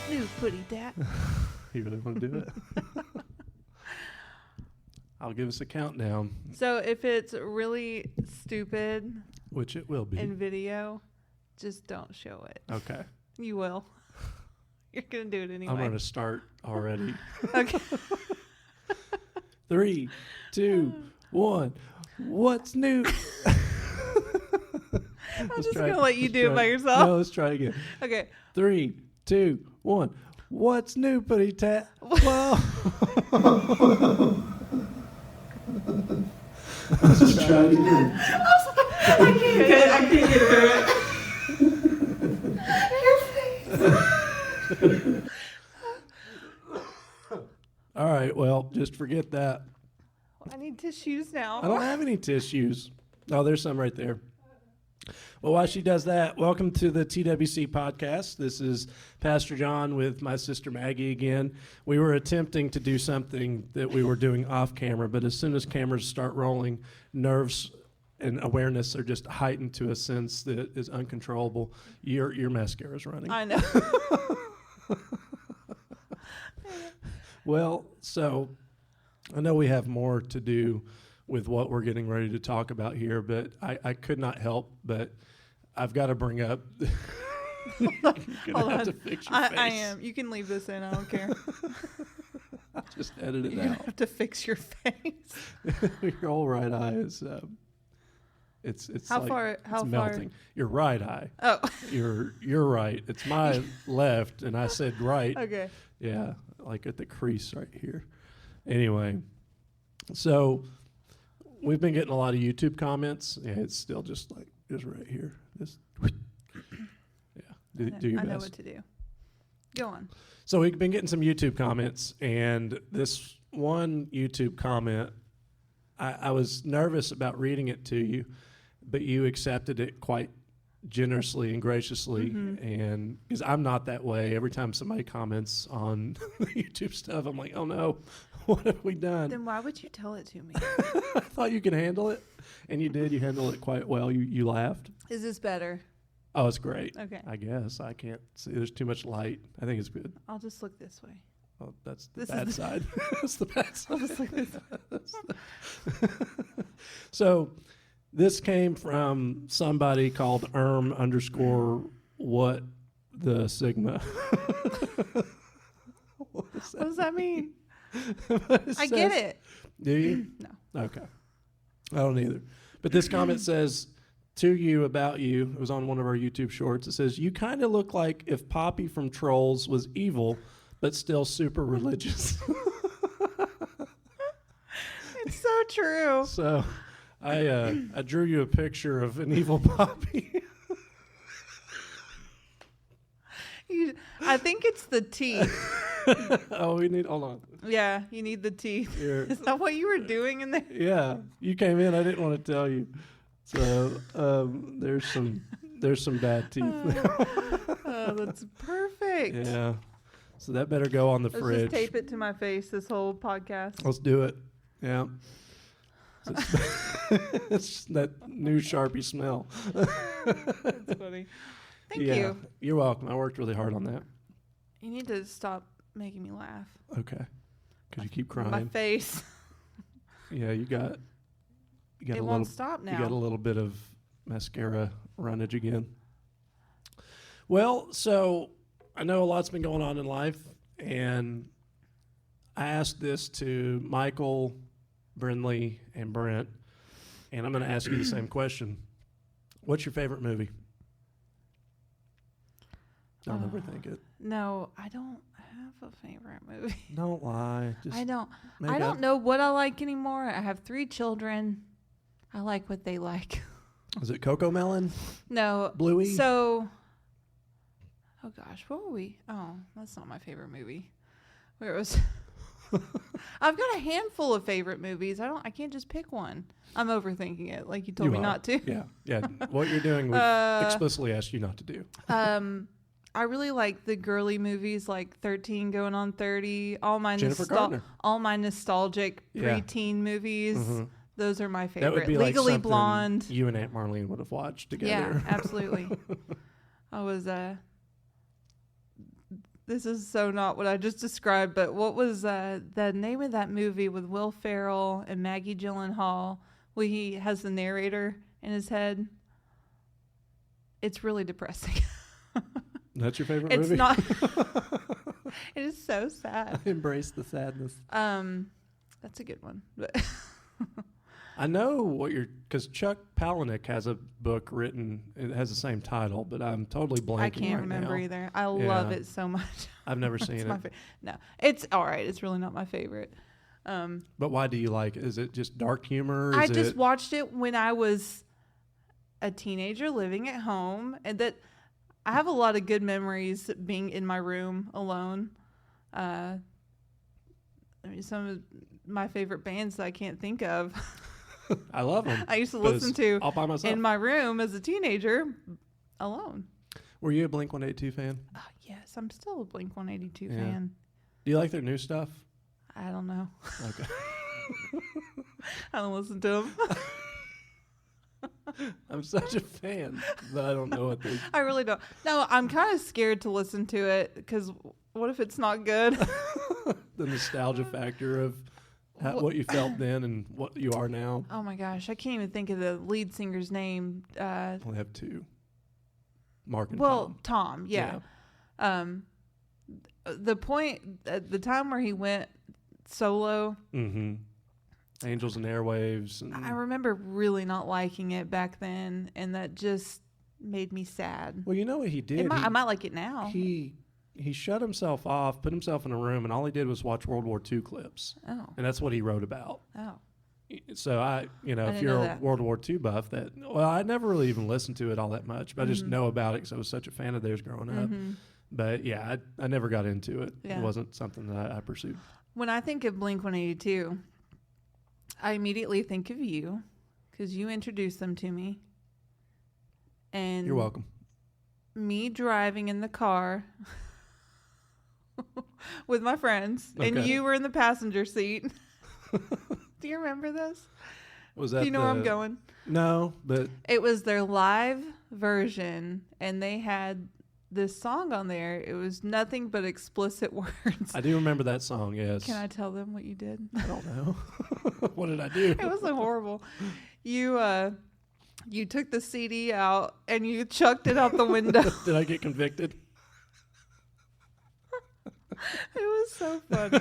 new footy tat? You really want to do it? I'll give us a countdown. So if it's really stupid, which it will be, in video, just don't show it. Okay. You will. You're going to do it anyway. I'm going to start already. Okay. 3, 2, 1. What's new? I'm just going to let you do it by yourself. No, let's try again. Okay. 3, 2, 1. What's new, Putty Tat? Well, let's try it again. I can't get through it. All right, well, just forget that. I need tissues now. I don't have any tissues. Oh, there's some right there. Well, while she does that, welcome to the TWC podcast. This is Pastor John with my sister Maggie again. We were attempting to do something that we were doing off camera, but as soon as cameras start rolling, nerves and awareness are just heightened to a sense that is uncontrollable. Your mascara is running. I know. Well, so I know we have more to do with what we're getting ready to talk about here, but I could not help but I've got to bring up. You're gonna have to fix your face. I am. You can leave this in. I don't care. I'll just edit it You're out. gonna have to fix your face. Your whole right eye is. It's how like, far? it's How melting. far? Your right eye. Oh. You're right. It's my left, and I said right. Okay. Yeah, like at the crease right here. Anyway, so we've been getting a lot of YouTube comments. Yeah, it's still just right here. Just yeah. Do your I know best. what to do. Go on. So we've been getting some YouTube comments, and this one YouTube comment, I was nervous about reading it to you, but you accepted it quite generously and graciously, and because I'm not that way. Every time somebody comments on the YouTube stuff, I'm like, oh no, what have we done? Then why would you tell it to me? I thought you could handle it, and you did. You handled it quite well. You laughed. Is this better? Oh, it's great. Okay. I guess I can't see. There's too much light. I think it's good. I'll just look this way. Oh, that's the This bad is the- side. That's the bad side. I'll just look this way. So this came from somebody called _what the sigma. What What does that mean? I says, get it. Do you? No. Okay. I don't either. But this comment says, to you, about you, it was on one of our YouTube shorts. It says, you kind of look like if Poppy from Trolls was evil, but still super religious. It's so true. So I drew you a picture of an evil Poppy. I think it's the teeth. Oh, hold on. Yeah, you need the teeth. Here. Is that what you were doing in there? Yeah, you came in. I didn't want to tell you. So there's some bad teeth. Oh, that's perfect. Yeah. So that better go on the Let's fridge. just tape it to my face this whole podcast. Let's do it. Yeah. So it's that new Sharpie smell. That's funny. Thank you. You're welcome. I worked really hard on that. You need to stop making me laugh. Okay. Because you keep crying. My face. Yeah, you got It a won't little. stop now. You got a little bit of mascara runnage again. Well, so I know a lot's been going on in life, and I asked this to Michael, Brindley, and Brent, and I'm going to ask you the same question. What's your favorite movie? Don't overthink it. No, I don't have a favorite movie. Don't lie. Just I don't. make I up. don't know what I like anymore. I have 3 children. I like what they like. Is it Coco Melon? No. Bluey? So, oh gosh, what were we? Oh, that's not my favorite movie. Where it was. I've got a handful of favorite movies. I can't just pick one. I'm overthinking it, like you told me not to. Yeah. What you're doing, we explicitly asked you not to do. I really like the girly movies, like 13 Going on 30. All my nostalgic preteen movies. Mm-hmm. Those are my favorite. That would be Legally like Blonde. You and Aunt Marlene would have watched together. Yeah, absolutely. I was this is so not what I just described, but what was the name of that movie with Will Ferrell and Maggie Gyllenhaal where he has the narrator in his head? It's really depressing. That's your favorite It's movie? not. It is so sad. I embrace the sadness. That's a good one. But I know what because Chuck Palahniuk has a book written. It has the same title, but I'm totally blanking I can't right remember now. either. I love it so much. I've never seen My it. no, it's all right. It's really not my favorite. But why do you like it? Is it just dark humor? I just watched it when I was a teenager living at home, and that I have a lot of good memories being in my room alone. I mean, some of my favorite bands that I can't think of. I love them. I used to listen to all by myself in my room as a teenager alone. Were you a Blink-182 fan? Yes, I'm still a Blink-182 Yeah. fan. Do you like their new stuff? I don't know. Okay. I don't listen to them. I'm such a fan, but I don't know what they. I really don't. No, I'm kind of scared to listen to it because what if it's not good? The nostalgia factor of what you felt then and what you are now. Oh my gosh, I can't even think of the lead singer's name. I only have two. Mark and Tom. Yeah. The point at the time where he went solo. Mm-hmm. Angels and Airwaves. And I remember really not liking it back then, and that just made me sad. well, you know what he did? I might like it now. He shut himself off, put himself in a room, and all he did was watch World War II clips. Oh. And that's what he wrote about. Oh. So if didn't you're know a that. World War II buff, I never really even listened to it all that much, but I just Mm-hmm. know about it because I was such a fan of theirs growing up. Mhm. But yeah, I never got into it. Yeah. It wasn't something that I pursued. When I think of Blink-182, I immediately think of you because you introduced them to me. And You're welcome. me driving in the car with my friends, and Okay. you were in the passenger seat. Do you remember this? Was that? Do you know where I'm going? No, but It was their live version, and they had this song on there. It was nothing but explicit words. I do remember that song. Yes. Can I tell them what you did? I don't know. What did I do? It was so horrible. You took the CD out and you chucked it out the window. Did I get convicted? It was so funny.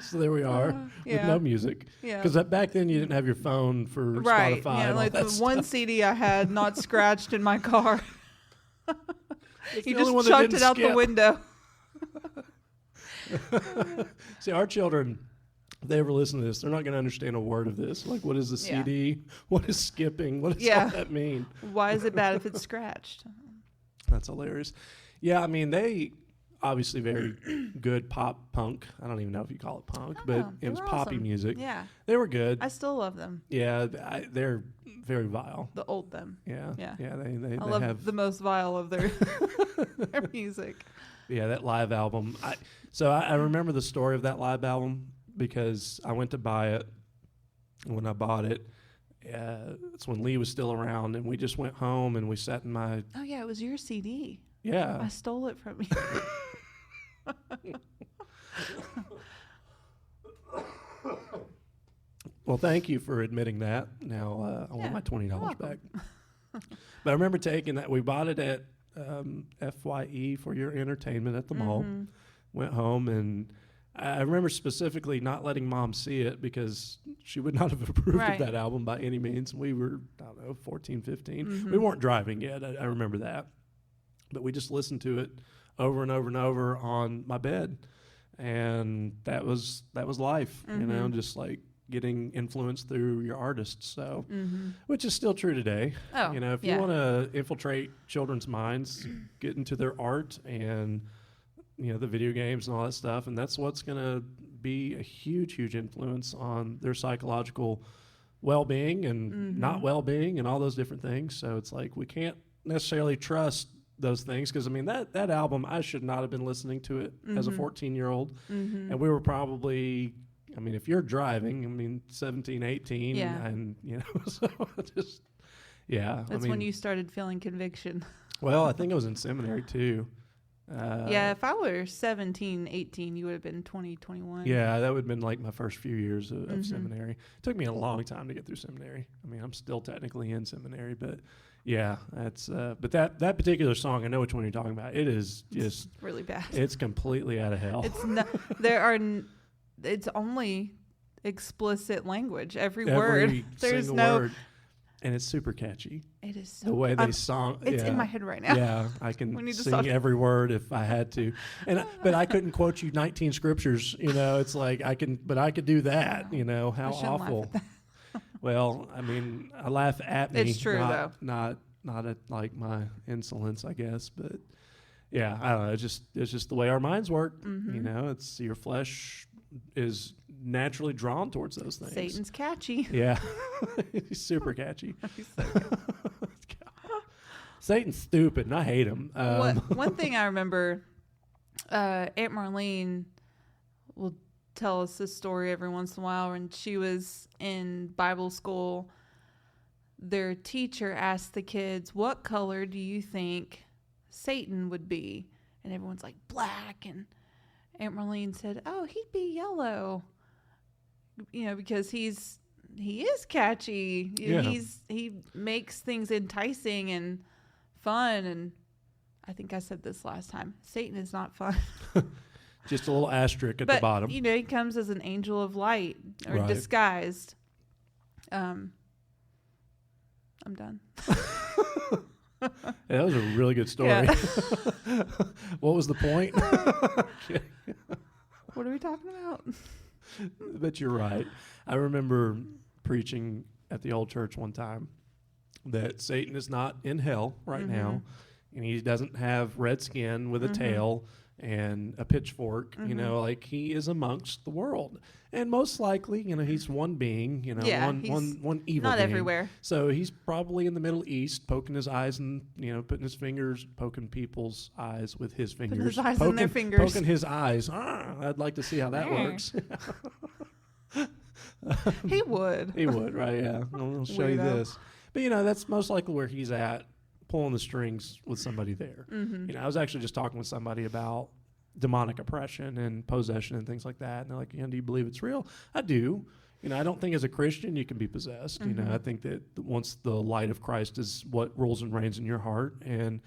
So there we are with yeah. no music. Yeah. Because back then you didn't have your phone for Right. Spotify. Yeah, and all like that the stuff. one CD I had not scratched in my car. It's You the only one just that chucked didn't it out the skip. window. See, our children, if they ever listen to this, they're not going to understand a word of this. Like, what is the Yeah. CD? What is skipping? What does Yeah. all that mean? Why is it bad if it's scratched? That's hilarious. Yeah, I mean, they obviously very good pop punk. I don't even know if you call it punk, but Oh, it they was were poppy awesome. music. Yeah. They were good. I still love them. Yeah, they're very vile. The old them. Yeah, Yeah. They I love have the most vile of their their music. that live album. I remember the story of that live album because I went to buy it. And when I bought it, it's when Lee was still around, and we just went home and we sat in my Oh yeah, it was your CD. yeah. I stole it from you. Well, thank you for admitting that. Now I want my $20 back. But I remember taking that. We bought it at FYE for your entertainment at the mall. Went home, and I remember specifically not letting Mom see it because she would not have approved Right. of that album by any means. We were, I don't know, 14, 15. We weren't driving yet. I remember that. But we just listened to it over and over and over on my bed. And that was life, you know, just like getting influenced through your artists. So, which is still true today. Oh, You know, if you yeah. want to infiltrate children's minds, get into their art and, you know, the video games and all that stuff. And that's what's going to be a huge, huge influence on their psychological well-being and not well-being and all those different things. So it's like we can't necessarily trust those things because, I mean, that album, I should not have been listening to it as a 14-year-old. And we were probably, I mean, if you're driving, I mean, 17, 18. Yeah. And, you know, so just, yeah. That's I mean, when you started feeling conviction. well, I think it was in seminary too. Yeah, if I were 17, 18, you would have been 20, 21. Yeah, that would have been like my first few years of seminary. It took me a long time to get through seminary. I mean, I'm still technically in seminary, but yeah, that's but that particular song, I know which one you're talking about. It is just really bad. It's completely out of hell. It's not, it's only explicit language. Every word. There's no word. And it's super catchy. It is so the way they song. It's in my head right now. Yeah, I can sing every word if I had to. But I couldn't quote you 19 scriptures. It's like I could do that. How awful. Well, I mean, I laugh at me. It's true though. Not at like my insolence, I guess. But yeah, I don't know. It's just the way our minds work. It's your flesh is naturally drawn towards those things. Satan's catchy. Yeah. He's super catchy. He's so good. Satan's stupid, and I hate him. One thing I remember, Aunt Marlene will tell us this story every once in a while. When she was in Bible school, their teacher asked the kids, "What color do you think Satan would be?" And everyone's like, "Black." And Aunt Marlene said, "Oh, he'd be yellow." Because he is catchy. Yeah. He makes things enticing and fun. And I think I said this last time. Satan is not fun. Just a little asterisk at the bottom. He comes as an angel of light or disguised. I'm done. Yeah, that was a really good story. Yeah. What was the point? What are we talking about? But you're right. I remember preaching at the old church one time that Satan is not in hell right now, and he doesn't have red skin with a tail and a pitchfork. Like he is amongst the world, and most likely, he's one being. One evil. Not being. everywhere. So he's probably in the Middle East, poking his eyes and putting his fingers, poking people's eyes with his fingers. Putting his eyes in their fingers. Poking his eyes. I'd like to see how that works. He would. He would, right? Yeah. I'll show you this. But that's most likely where he's at, pulling the strings with somebody there. I was actually just talking with somebody about demonic oppression and possession and things like that, and they're like, do you believe it's real? I do. I don't think as a Christian you can be possessed. I think that once the light of Christ is what rules and reigns in your heart, and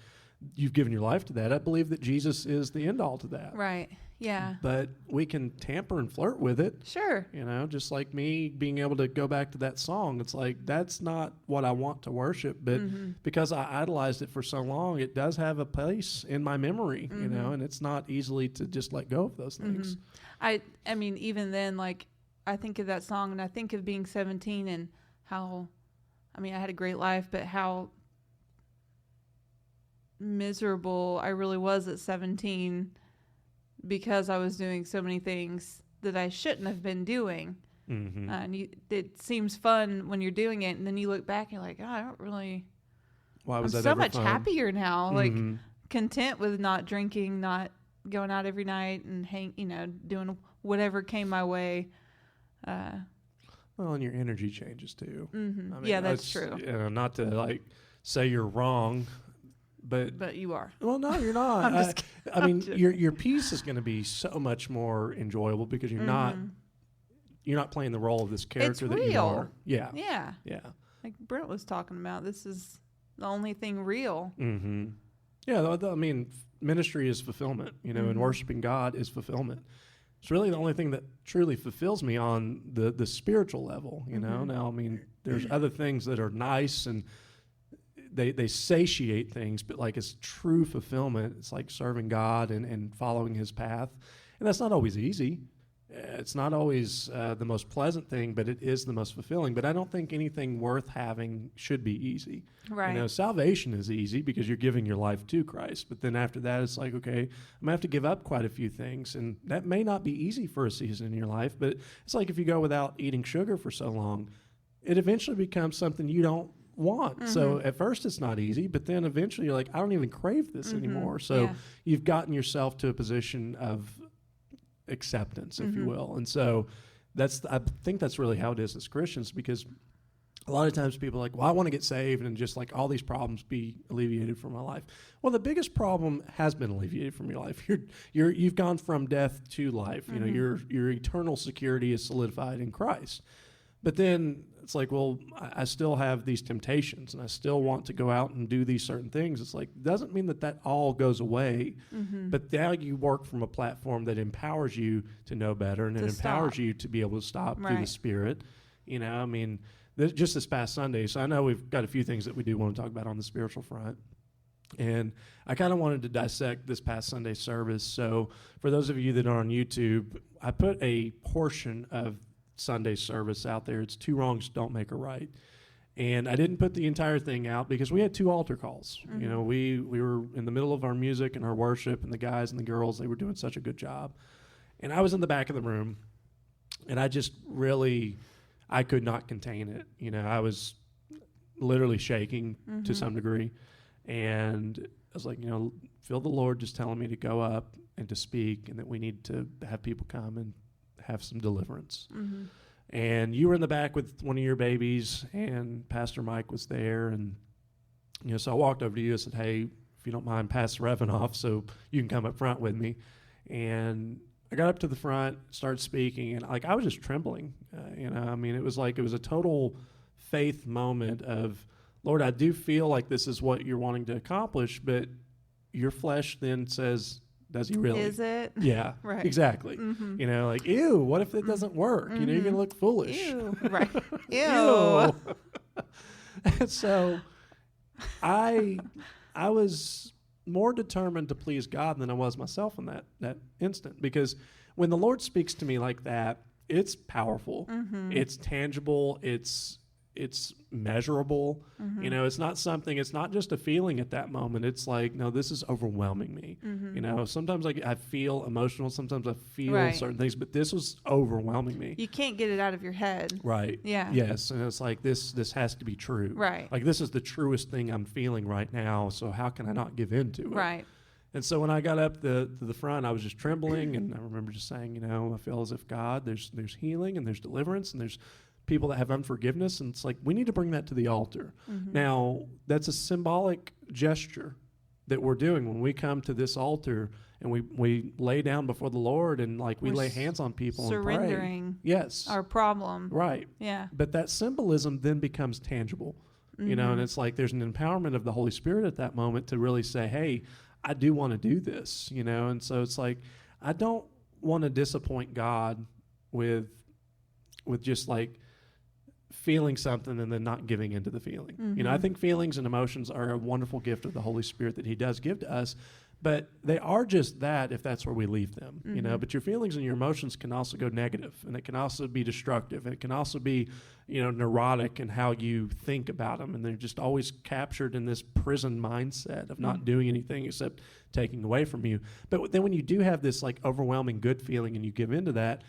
you've given your life to that, I believe that Jesus is the end all to that. Right. Yeah. But we can tamper and flirt with it. Sure. Just like me being able to go back to that song. It's like, that's not what I want to worship. But because I idolized it for so long, it does have a place in my memory, and it's not easily to just let go of those things. I mean, even then, like, I think of that song and I think of being 17 and how, I had a great life, but how miserable I really was at 17 because I was doing so many things that I shouldn't have been doing. And it seems fun when you're doing it, and then you look back and you're like, I don't really. Why was I'm that so ever much fun? happier now, like content with not drinking, not going out every night and doing whatever came my way. Well, and your energy changes too. Yeah, that's true. Not to like say you're wrong. But you are. Well, no, you're not. I'm just kidding. Your piece is going to be so much more enjoyable because you're not playing the role of this character that you are. Yeah. Yeah. Yeah. Like Brent was talking about, this is the only thing real. Yeah, ministry is fulfillment, and worshiping God is fulfillment. It's really the only thing that truly fulfills me on the spiritual level, Now, there's other things that are nice and they satiate things, but like it's true fulfillment. It's like serving God and following his path. And that's not always easy. It's not always the most pleasant thing, but it is the most fulfilling. But I don't think anything worth having should be easy. Right. Salvation is easy because you're giving your life to Christ. But then after that, it's like, okay, I'm going to have to give up quite a few things. And that may not be easy for a season in your life, but it's like if you go without eating sugar for so long, it eventually becomes something you don't want. So at first it's not easy, but then eventually you're like, I don't even crave this anymore. So you've gotten yourself to a position of acceptance, if you will. And so I think that's really how it is as Christians, because a lot of times people are like, well, I want to get saved and just like all these problems be alleviated from my life. Well, the biggest problem has been alleviated from your life. You've gone from death to life. You know, your eternal security is solidified in Christ. But then it's like, well, I still have these temptations and I still want to go out and do these certain things. It's like, doesn't mean that all goes away. But now you work from a platform that empowers you to know better and it empowers you to be able to stop through the Spirit. You know, I mean, just this past Sunday, so I know we've got a few things that we do want to talk about on the spiritual front. And I kind of wanted to dissect this past Sunday service. So for those of you that are on YouTube, I put a portion of Sunday service out there. It's 2 wrongs don't make a right. And I didn't put the entire thing out because we had 2 altar calls. You know, we were in the middle of our music and our worship, and the guys and the girls, they were doing such a good job. And I was in the back of the room, and I just really, I could not contain it. You know, I was literally shaking to some degree. And I was like, you know, feel the Lord just telling me to go up and to speak and that we need to have people come and have some deliverance. And you were in the back with one of your babies, and Pastor Mike was there. And, you know, so I walked over to you and said, hey, if you don't mind, pass the Reverend off so you can come up front with me. And I got up to the front, started speaking, and like I was just trembling. You know, I mean, it was a total faith moment of, Lord, I do feel like this is what you're wanting to accomplish, but your flesh then says, does he really? Is it? Yeah, right. Exactly. You know, like, ew, what if it doesn't work? You know, you're going to look foolish. Ew. Right. Ew. Ew. And so I was more determined to please God than I was myself in that instant, because when the Lord speaks to me like that, it's powerful. It's tangible. It's measurable. You know, it's not just a feeling at that moment. It's like, no, this is overwhelming me. You know, sometimes I feel emotional. Sometimes I feel certain things, but this was overwhelming me. You can't get it out of your head. Right. Yeah. Yes. And it's like, this has to be true. Right. Like, this is the truest thing I'm feeling right now. So how can I not give in to it? Right. And so when I got up to the front, I was just trembling. And I remember just saying, you know, I feel as if God, there's healing and there's deliverance and there's people that have unforgiveness, and it's like we need to bring that to the altar. Now, that's a symbolic gesture that we're doing when we come to this altar and we lay down before the Lord and like we lay hands on people and pray. Surrendering Yes. our problem. Right. Yeah. But that symbolism then becomes tangible, you know, and it's like there's an empowerment of the Holy Spirit at that moment to really say, hey, I do want to do this, you know, and so it's like I don't want to disappoint God with just like feeling something and then not giving into the feeling. You know, I think feelings and emotions are a wonderful gift of the Holy Spirit that he does give to us, but they are just that if that's where we leave them, you know, but your feelings and your emotions can also go negative, and it can also be destructive, and it can also be, you know, neurotic in how you think about them, and they're just always captured in this prison mindset of not doing anything except taking away from you. But then when you do have this like overwhelming good feeling and you give into that,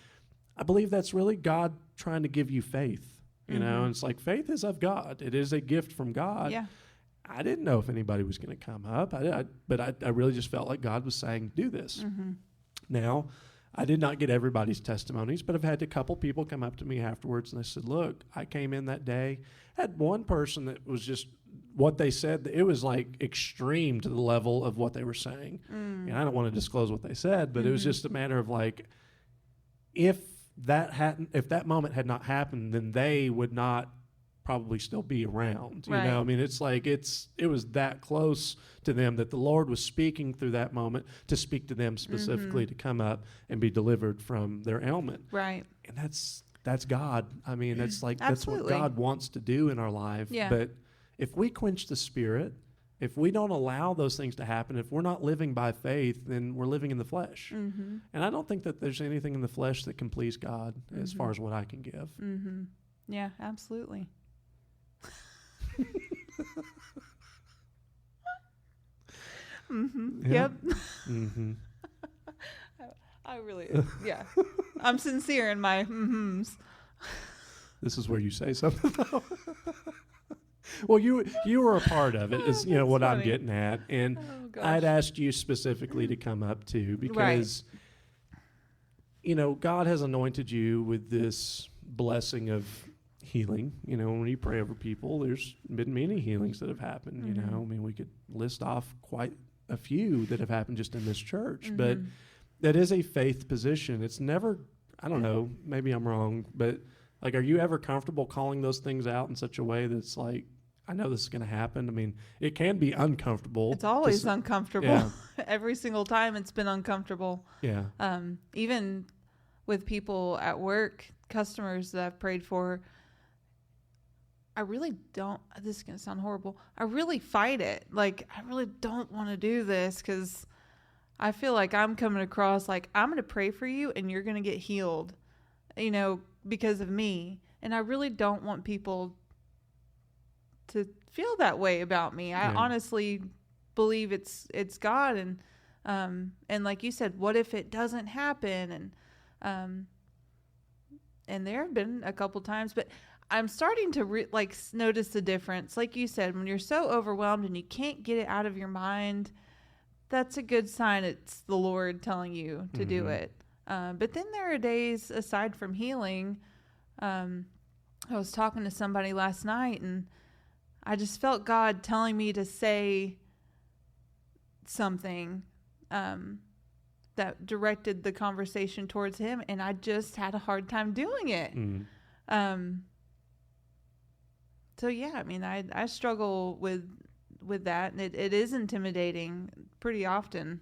I believe that's really God trying to give you faith. You know, and it's like faith is of God. It is a gift from God. Yeah. I didn't know if anybody was going to come up, but I really just felt like God was saying, do this. Now, I did not get everybody's testimonies, but I've had a couple people come up to me afterwards, and they said, look, I came in that day. I had one person that was just, what they said, it was like extreme to the level of what they were saying. And I don't want to disclose what they said, but it was just a matter of like, if that moment had not happened, then they would not probably still be around. You know, I mean, it's like it was that close to them that the Lord was speaking through that moment to speak to them specifically to come up and be delivered from their ailment. Right. And that's God. I mean, it's like that's what Absolutely. God wants to do in our life. Yeah. But if we quench the Spirit, if we don't allow those things to happen, if we're not living by faith, then we're living in the flesh. And I don't think that there's anything in the flesh that can please God as far as what I can give. Yeah, absolutely. Yep. I really, yeah. I'm sincere in my This is where you say something, though. Well, you were a part of it, is you know what funny. I'm getting at, and gosh. I'd asked you specifically to come up too because, you know, God has anointed you with this blessing of healing. You know, when you pray over people, there's been many healings that have happened. You know, I mean, we could list off quite a few that have happened just in this church, but that is a faith position. It's never, I don't know, maybe I'm wrong, but like, are you ever comfortable calling those things out in such a way that's like, I know this is going to happen? I mean, it can be uncomfortable. It's always uncomfortable. Yeah. Every single time it's been uncomfortable. Yeah. Even with people at work, customers that I've prayed for, I really don't, this is going to sound horrible, I really fight it. Like, I really don't want to do this because I feel like I'm coming across like I'm going to pray for you and you're going to get healed, you know, because of me. And I really don't want people to feel that way about me. I honestly believe it's God. And like you said, what if it doesn't happen? And there have been a couple times, but I'm starting to notice the difference. Like you said, when you're so overwhelmed and you can't get it out of your mind, that's a good sign it's the Lord telling you to do it. But then there are days aside from healing. I was talking to somebody last night and I just felt God telling me to say something that directed the conversation towards him, and I just had a hard time doing it. So yeah, I mean, I struggle with that, and it is intimidating pretty often.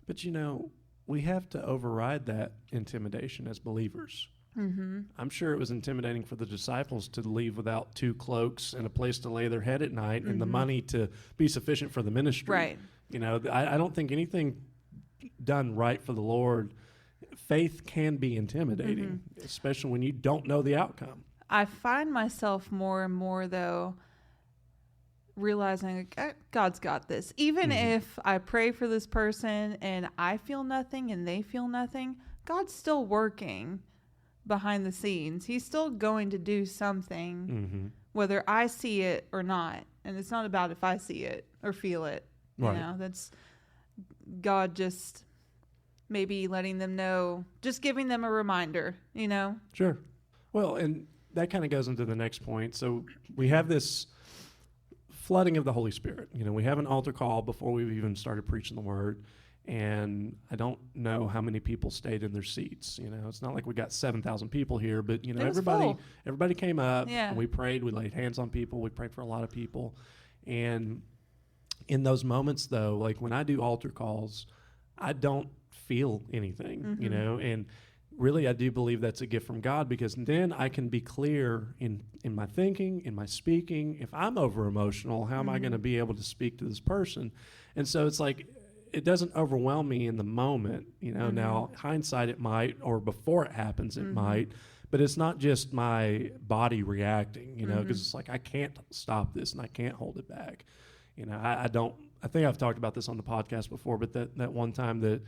But you know, we have to override that intimidation as believers. I'm sure it was intimidating for the disciples to leave without 2 cloaks and a place to lay their head at night and the money to be sufficient for the ministry. Right. You know, I don't think anything done right for the Lord, faith can be intimidating, especially when you don't know the outcome. I find myself more and more, though, realizing like, God's got this. Even if I pray for this person and I feel nothing and they feel nothing, God's still working behind the scenes. He's still going to do something, whether I see it or not. And it's not about if I see it or feel it. You know, that's God just maybe letting them know, just giving them a reminder, you know? Sure. Well, and that kind of goes into the next point. So we have this flooding of the Holy Spirit. You know, we have an altar call before we've even started preaching the word. And I don't know how many people stayed in their seats. You know, it's not like we got 7,000 people here, but you know, everybody came up. Yeah. And we prayed. We laid hands on people. We prayed for a lot of people. And in those moments, though, like when I do altar calls, I don't feel anything. You know, and really, I do believe that's a gift from God, because then I can be clear in my thinking, in my speaking. If I'm over emotional, how am I going to be able to speak to this person? And so it's like, it doesn't overwhelm me in the moment, you know. Now, hindsight, it might, or before it happens, it might, but it's not just my body reacting, you know, because it's like, I can't stop this and I can't hold it back. You know, I think I've talked about this on the podcast before, but that one time that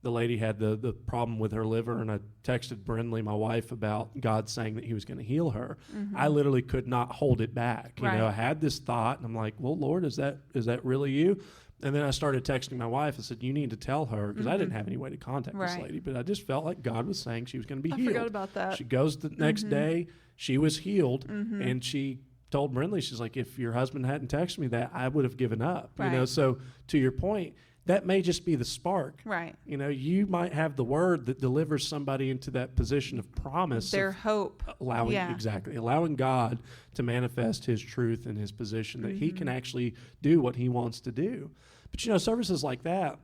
the lady had the problem with her liver, and I texted Brindley, my wife, about God saying that he was going to heal her. I literally could not hold it back. You know, I had this thought, and I'm like, well, Lord, is that really you? And then I started texting my wife. I said, you need to tell her, because I didn't have any way to contact this lady, but I just felt like God was saying she was going to be healed. I forgot about that. She goes the next day, she was healed, and she told Brindley, she's like, if your husband hadn't texted me that, I would have given up. You know, so to your point, that may just be the spark. Right. You know, you might have the word that delivers somebody into that position of promise. Their hope. Allowing God to manifest his truth and his position, that he can actually do what he wants to do. But, you know, services like that,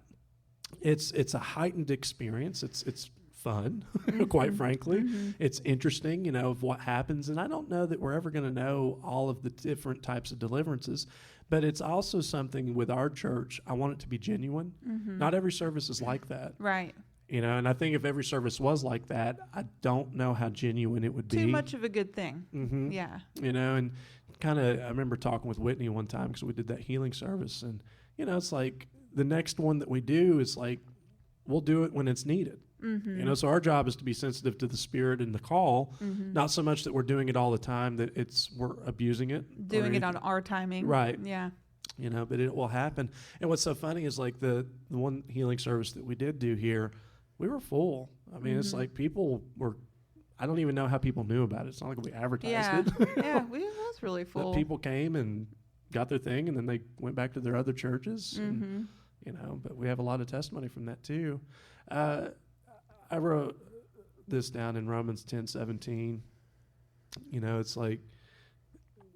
it's a heightened experience. It's fun, quite frankly. It's interesting, you know, of what happens. And I don't know that we're ever going to know all of the different types of deliverances. But it's also something with our church, I want it to be genuine. Not every service is like that. Right. You know, and I think if every service was like that, I don't know how genuine it would be. Too much of a good thing. Yeah. You know, and kind of, I remember talking with Whitney one time, because we did that healing service. And, you know, it's like the next one that we do is like, we'll do it when it's needed. You know, so our job is to be sensitive to the Spirit and the call, not so much that we're doing it all the time, that we're abusing it. Doing it on our timing. Right. Yeah. You know, but it will happen. And what's so funny is like the one healing service that we did do here, we were full. I mean, it's like people were, I don't even know how people knew about it. It's not like we advertised Yeah. it. Yeah, it was really But full. people came and got their thing, and then they went back to their other churches. And, but we have a lot of testimony from that too. I wrote this down in Romans 10:17. It's like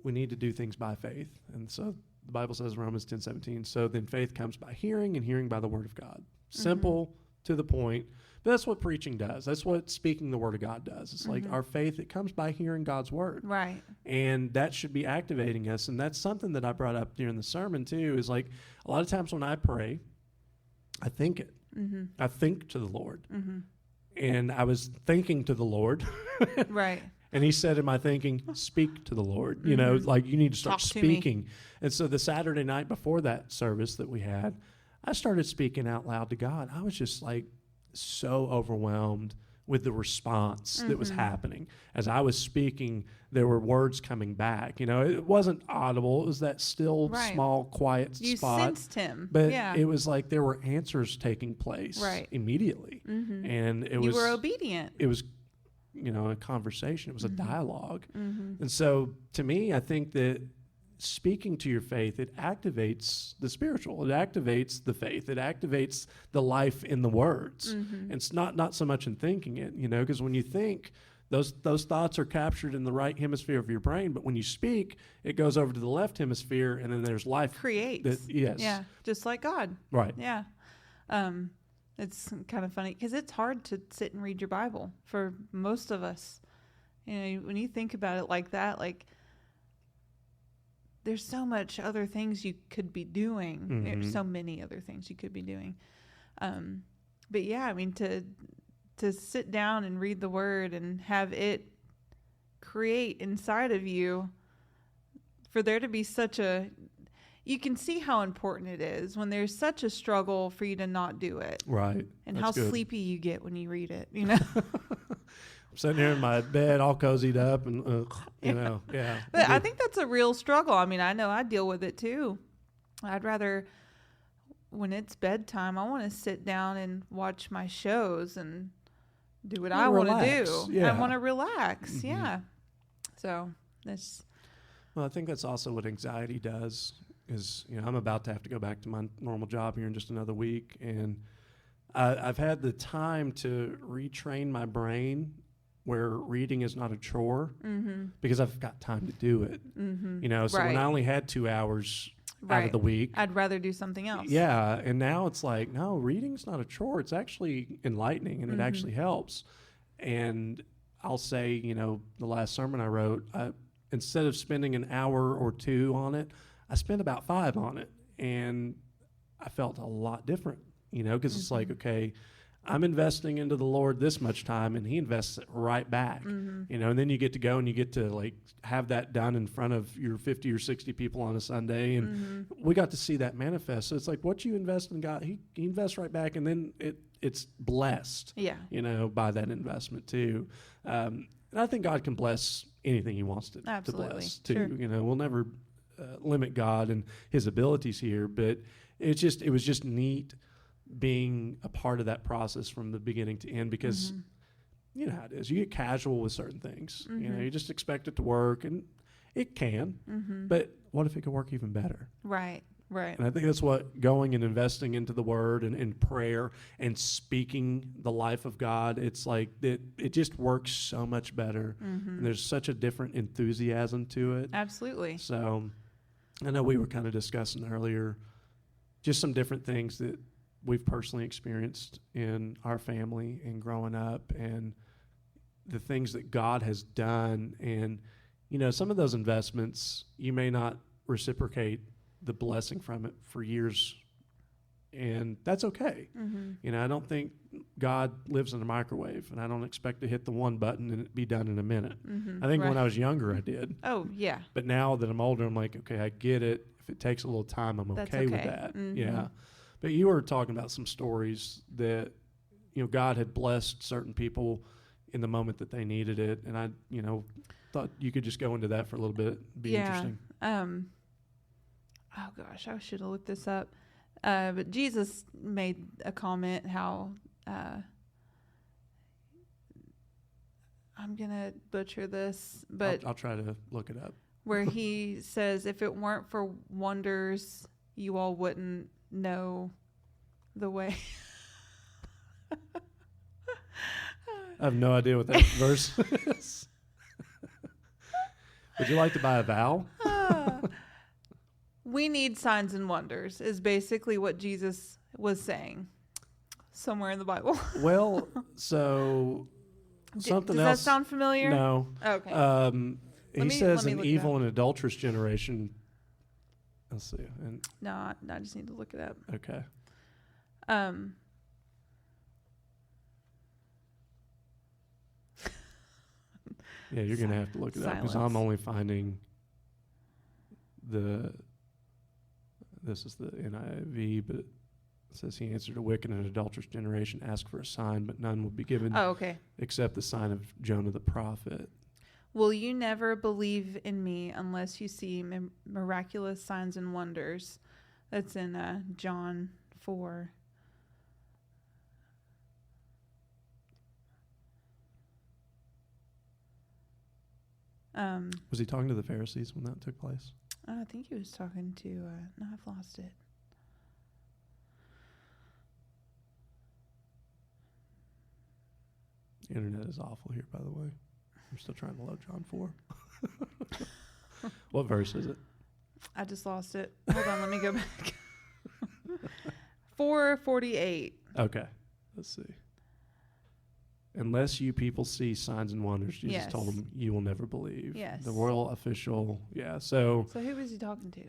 we need to do things by faith. And so the Bible says, Romans 10:17, so then faith comes by hearing, and hearing by the word of God. Simple, to the point. But that's what preaching does. That's what speaking the word of God does. It's like our faith, it comes by hearing God's word. Right. And that should be activating us. And that's something that I brought up during the sermon too, is like a lot of times when I pray, I think it. I think to the Lord. And I was thinking to the Lord. Right. And he said in my thinking, speak to the Lord. Like you need to start speaking. And so the Saturday night before that service that we had, I started speaking out loud to God. I was just like so overwhelmed with the response that was happening. As I was speaking, there were words coming back. It wasn't audible. It was that still small, quiet you spot. You sensed him. But it was like there were answers taking place immediately. And you were obedient. It was a conversation. It was a dialogue. And so to me, I think that speaking to your faith, it activates the spiritual. It activates the faith. It activates the life in the words. And it's not so much in thinking it, because when you think, those thoughts are captured in the right hemisphere of your brain, but when you speak, it goes over to the left hemisphere, and then there's life. Creates. Yes. Yeah, just like God. Right. Yeah. It's kind of funny because it's hard to sit and read your Bible for most of us. When you think about it like that, like there's so much other things you could be doing. There's so many other things you could be doing. But yeah, I mean, to sit down and read the word and have it create inside of you, for there to be you can see how important it is when there's such a struggle for you to not do it. Right. And That's how good. sleepy you get when you read it, I'm sitting here in my bed all cozied up and, yeah. But I think that's a real struggle. I mean, I know I deal with it too. I'd rather, when it's bedtime, I want to sit down and watch my shows and do what I want to do. Yeah. I want to relax. Yeah. So that's. Well, I think that's also what anxiety does is, I'm about to have to go back to my normal job here in just another week. And I've had the time to retrain my brain where reading is not a chore because I've got time to do it. So when I only had 2 hours out of the week, I'd rather do something else. Yeah. And now it's like, no, reading's not a chore. It's actually enlightening and it actually helps. And I'll say, the last sermon I wrote, instead of spending an hour or 2 on it, I spent about 5 on it. And I felt a lot different, because it's like, okay, I'm investing into the Lord this much time, and he invests it right back, and then you get to go and you get to like have that done in front of your 50 or 60 people on a Sunday. And we got to see that manifest. So it's like what you invest in God, he invests right back. And then it's blessed, by that investment too. And I think God can bless anything he wants to bless too. Sure. We'll never limit God and his abilities here, but it was just neat being a part of that process from the beginning to end, because you know how it is. You get casual with certain things. You just expect it to work, and it can, but what if it could work even better? Right. And I think that's what going and investing into the word and in prayer and speaking the life of God, it's like it just works so much better. And there's such a different enthusiasm to it. Absolutely. So I know we were kind of discussing earlier just some different things that we've personally experienced in our family and growing up, and the things that God has done. And, some of those investments, you may not reciprocate the blessing from it for years, and that's okay. I don't think God lives in a microwave, and I don't expect to hit the one button and it be done in a minute. I think when I was younger, I did. Oh, yeah. But now that I'm older, I'm like, okay, I get it. If it takes a little time, I'm okay with that. Yeah. But you were talking about some stories that, God had blessed certain people in the moment that they needed it. And I, thought you could just go into that for a little bit. It'd be interesting. Oh gosh, I should have looked this up. But Jesus made a comment how, I'm going to butcher this, but I'll try to look it up. where he says, if it weren't for wonders, you all wouldn't know the way. I have no idea what that verse is. Would you like to buy a vowel? We need signs and wonders is basically what Jesus was saying somewhere in the Bible. Well, so something does else. Does that sound familiar? No. Okay. He says let me an look it evil up. and adulterous generation. Let's see. No, I just need to look it up. Okay. Yeah, you're going to have to look it up because I'm only finding this is the NIV, but it says he answered, a wicked and adulterous generation asked for a sign, but none would be given except the sign of Jonah the prophet. Will you never believe in me unless you see miraculous signs and wonders? That's in John 4. Was he talking to the Pharisees when that took place? I think he was talking to, no, I've lost it. The internet is awful here, by the way. I'm still trying to load John 4. What verse is it? I just lost it. Hold on, let me go back. 4:48. Okay, let's see. Unless you people see signs and wonders, Jesus told them, you will never believe. Yes. The royal official, So who was he talking to?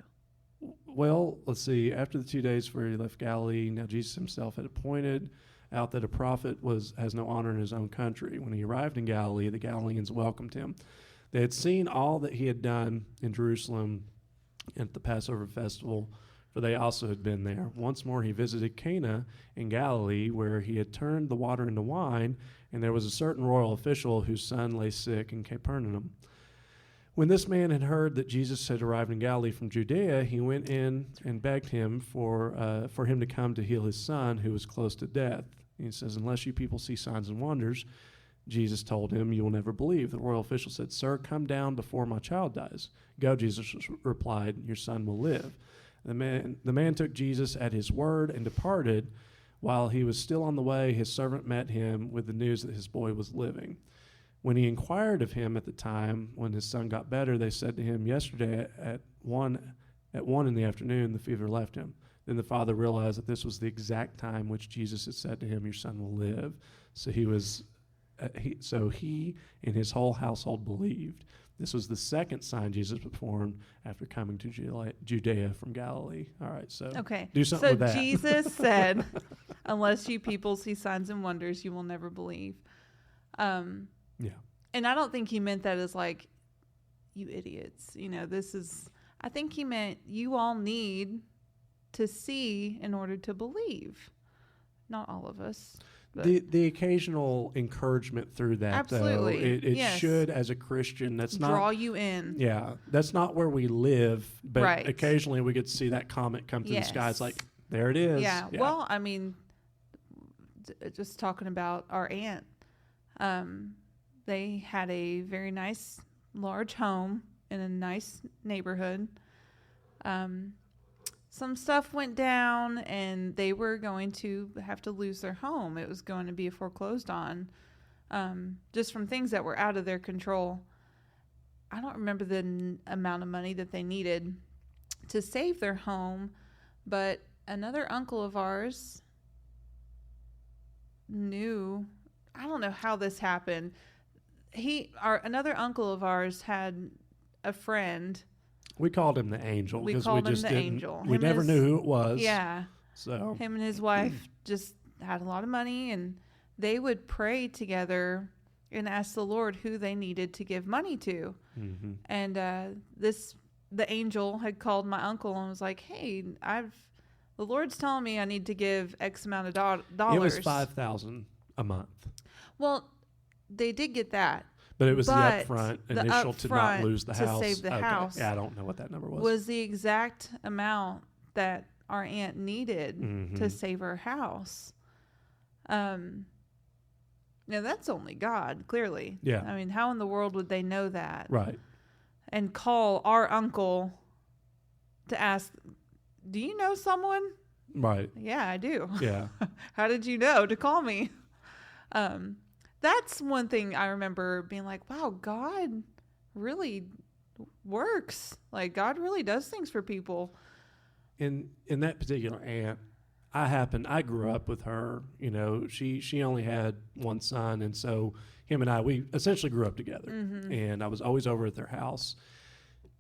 Well, let's see. After the 2 days where he left Galilee, now Jesus himself had appointed out that a prophet has no honor in his own country. When he arrived in Galilee, the Galileans welcomed him. They had seen all that he had done in Jerusalem at the Passover festival, for they also had been there. Once more he visited Cana in Galilee, where he had turned the water into wine, and there was a certain royal official whose son lay sick in Capernaum. When this man had heard that Jesus had arrived in Galilee from Judea, he went in and begged him for him to come to heal his son, who was close to death. And he says, unless you people see signs and wonders, Jesus told him, you will never believe. The royal official said, sir, come down before my child dies. Go, Jesus replied, your son will live. The man took Jesus at his word and departed. While he was still on the way, his servant met him with the news that his boy was living. When he inquired of him at the time when his son got better, they said to him, yesterday at 1 in the afternoon, the fever left him. Then the father realized that this was the exact time which Jesus had said to him, your son will live. So he and his whole household believed. This was the second sign Jesus performed after coming to Judea from Galilee. All right, so do something with that. So Jesus said, unless you people see signs and wonders, you will never believe. Yeah. And I don't think he meant that as like, you idiots. I think he meant you all need to see in order to believe. Not all of us. The occasional encouragement through that, absolutely. though, it should, as a Christian, that's not draw you in. Yeah, that's not where we live, but occasionally we get to see that comet come through the sky. It's like, there it is. Yeah. Well, I mean, just talking about our aunt, they had a very nice, large home in a nice neighborhood. Some stuff went down and they were going to have to lose their home. It was going to be foreclosed on, just from things that were out of their control. I don't remember the amount of money that they needed to save their home, but another uncle of ours knew, I don't know how this happened. Another uncle of ours had a friend. We called him the angel because we just didn't. Angel. We never knew who it was. Yeah. So him and his wife just had a lot of money, and they would pray together and ask the Lord who they needed to give money to. Mm-hmm. And the angel had called my uncle and was like, "Hey, the Lord's telling me I need to give X amount of dollars." It was $5,000 a month. Well, they did get that. But it was the upfront initial to not lose the house. To save the house. Yeah, I don't know what that number was. Was the exact amount that our aunt needed to save her house. Now, that's only God, clearly. Yeah. I mean, how in the world would they know that? Right. And call our uncle to ask, do you know someone? Right. Yeah, I do. Yeah. How did you know to call me? That's one thing I remember being like, wow, God really works. Like, God really does things for people. In that particular aunt, I grew up with her. You know, she only had one son, and so him and we essentially grew up together. Mm-hmm. And I was always over at their house.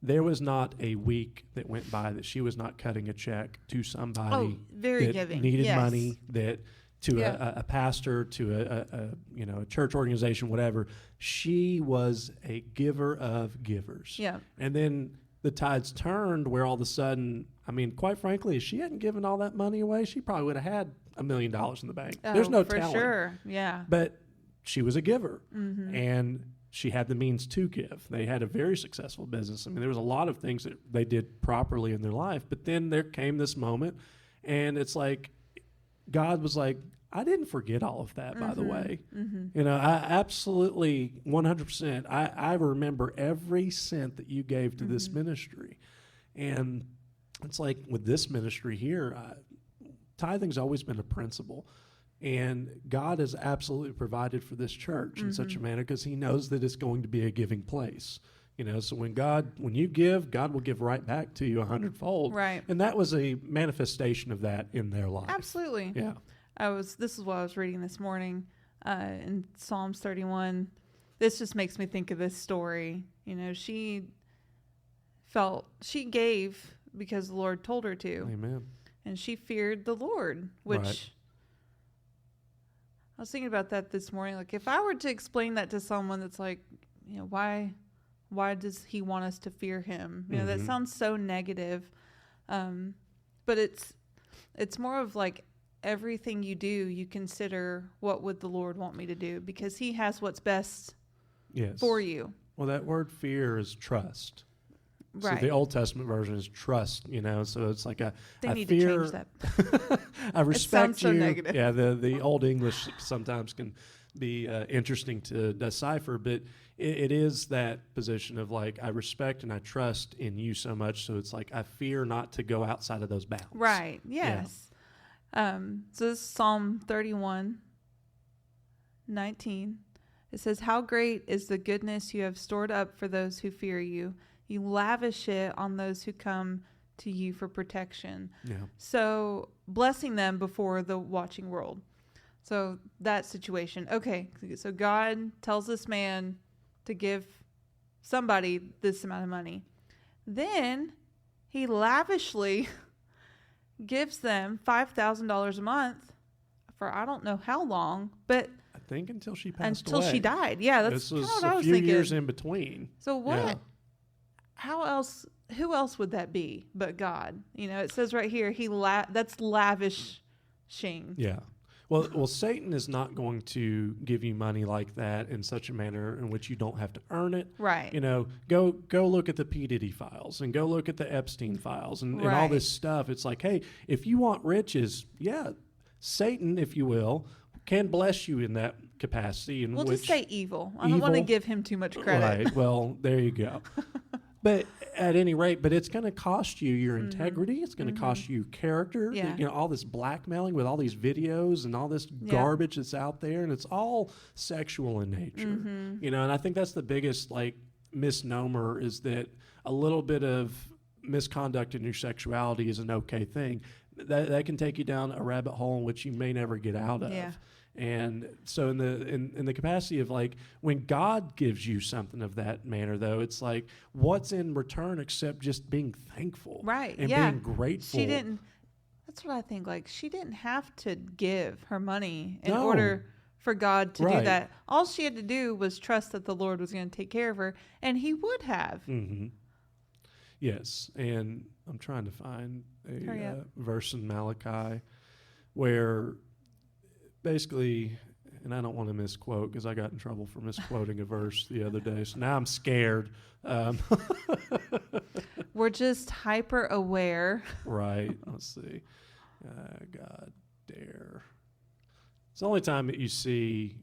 There was not a week that went by that she was not cutting a check to somebody very that giving. needed Yes. money, that to Yeah. a pastor, to a church organization, whatever. She was a giver of givers. Yeah. And then the tides turned where all of a sudden, I mean, quite frankly, if she hadn't given all that money away, she probably would have had $1 million in the bank. There's no for telling. sure. Yeah. But she was a giver, Mm-hmm. and she had the means to give. They had a very successful business. I mean, there was a lot of things that they did properly in their life. But then there came this moment, and it's like God was like, I didn't forget all of that, by the way. Mm-hmm. You know, I absolutely 100%. I remember every cent that you gave to this ministry. And it's like with this ministry here, tithing's always been a principle. And God has absolutely provided for this church in such a manner because he knows that it's going to be a giving place. You know, so when you give, God will give right back to you 100-fold. Right. And that was a manifestation of that in their life. Absolutely. Yeah. This is what I was reading this morning in Psalms 31. This just makes me think of this story. You know, she gave because the Lord told her to. Amen. And she feared the Lord, which Right. I was thinking about that this morning. Like, if I were to explain that to someone that's like, you know, why does he want us to fear him? You know, that sounds so negative. But it's more of like everything you do, you consider what would the Lord want me to do because he has what's best for you. Well, that word fear is trust. Right. So the Old Testament version is trust, you know, so it's like They I need fear, to change that. I respect so you. negative. Yeah, the Old English sometimes can be interesting to decipher, but it is that position of like, I respect and I trust in you so much, so it's like I fear not to go outside of those bounds. Right. Yes. So this is Psalm 31:19. It says, "How great is the goodness you have stored up for those who fear you. You lavish it on those who come to you for protection." Yeah. So blessing them before the watching world. So that situation. Okay. So God tells this man to give somebody this amount of money. Then he lavishly gives them $5,000 a month for I don't know how long, but I think until she passed until away. she died. Yeah, that's This kind was of what I a was few thinking. years in between. So what? Yeah. How else? Who else would that be but God? You know, it says right here, that's lavishing. Yeah. Well, Satan is not going to give you money like that in such a manner in which you don't have to earn it. Right. You know, go look at the P. Diddy files and go look at the Epstein files and all Right. this stuff. It's like, hey, if you want riches, yeah, Satan, if you will, can bless you in that capacity. In We'll which, just say evil. I don't want to Evil? give him too much credit. Right. Well, there you go. But at any rate, it's going to cost you your integrity. It's going to cost you your character. Yeah. You know, all this blackmailing with all these videos and all this garbage that's out there, and it's all sexual in nature. You know, and I think that's the biggest like misnomer is that a little bit of misconduct in your sexuality is an okay thing. That can take you down a rabbit hole in which you may never get out of. Yeah. And so in the capacity of like when God gives you something of that manner, though, it's like what's in return except just being thankful, Right. and Yeah. being grateful. She didn't. That's what I think. Like, she didn't have to give her money in No. order for God to do Right. that. All she had to do was trust that the Lord was going to take care of her, and he would have. Mm-hmm. Yes, and I'm trying to find Hurry a up. verse in Malachi where basically, and I don't want to misquote because I got in trouble for misquoting a verse the other day, so now I'm scared. We're just hyper aware. Right, let's see. God dare. It's the only time that you see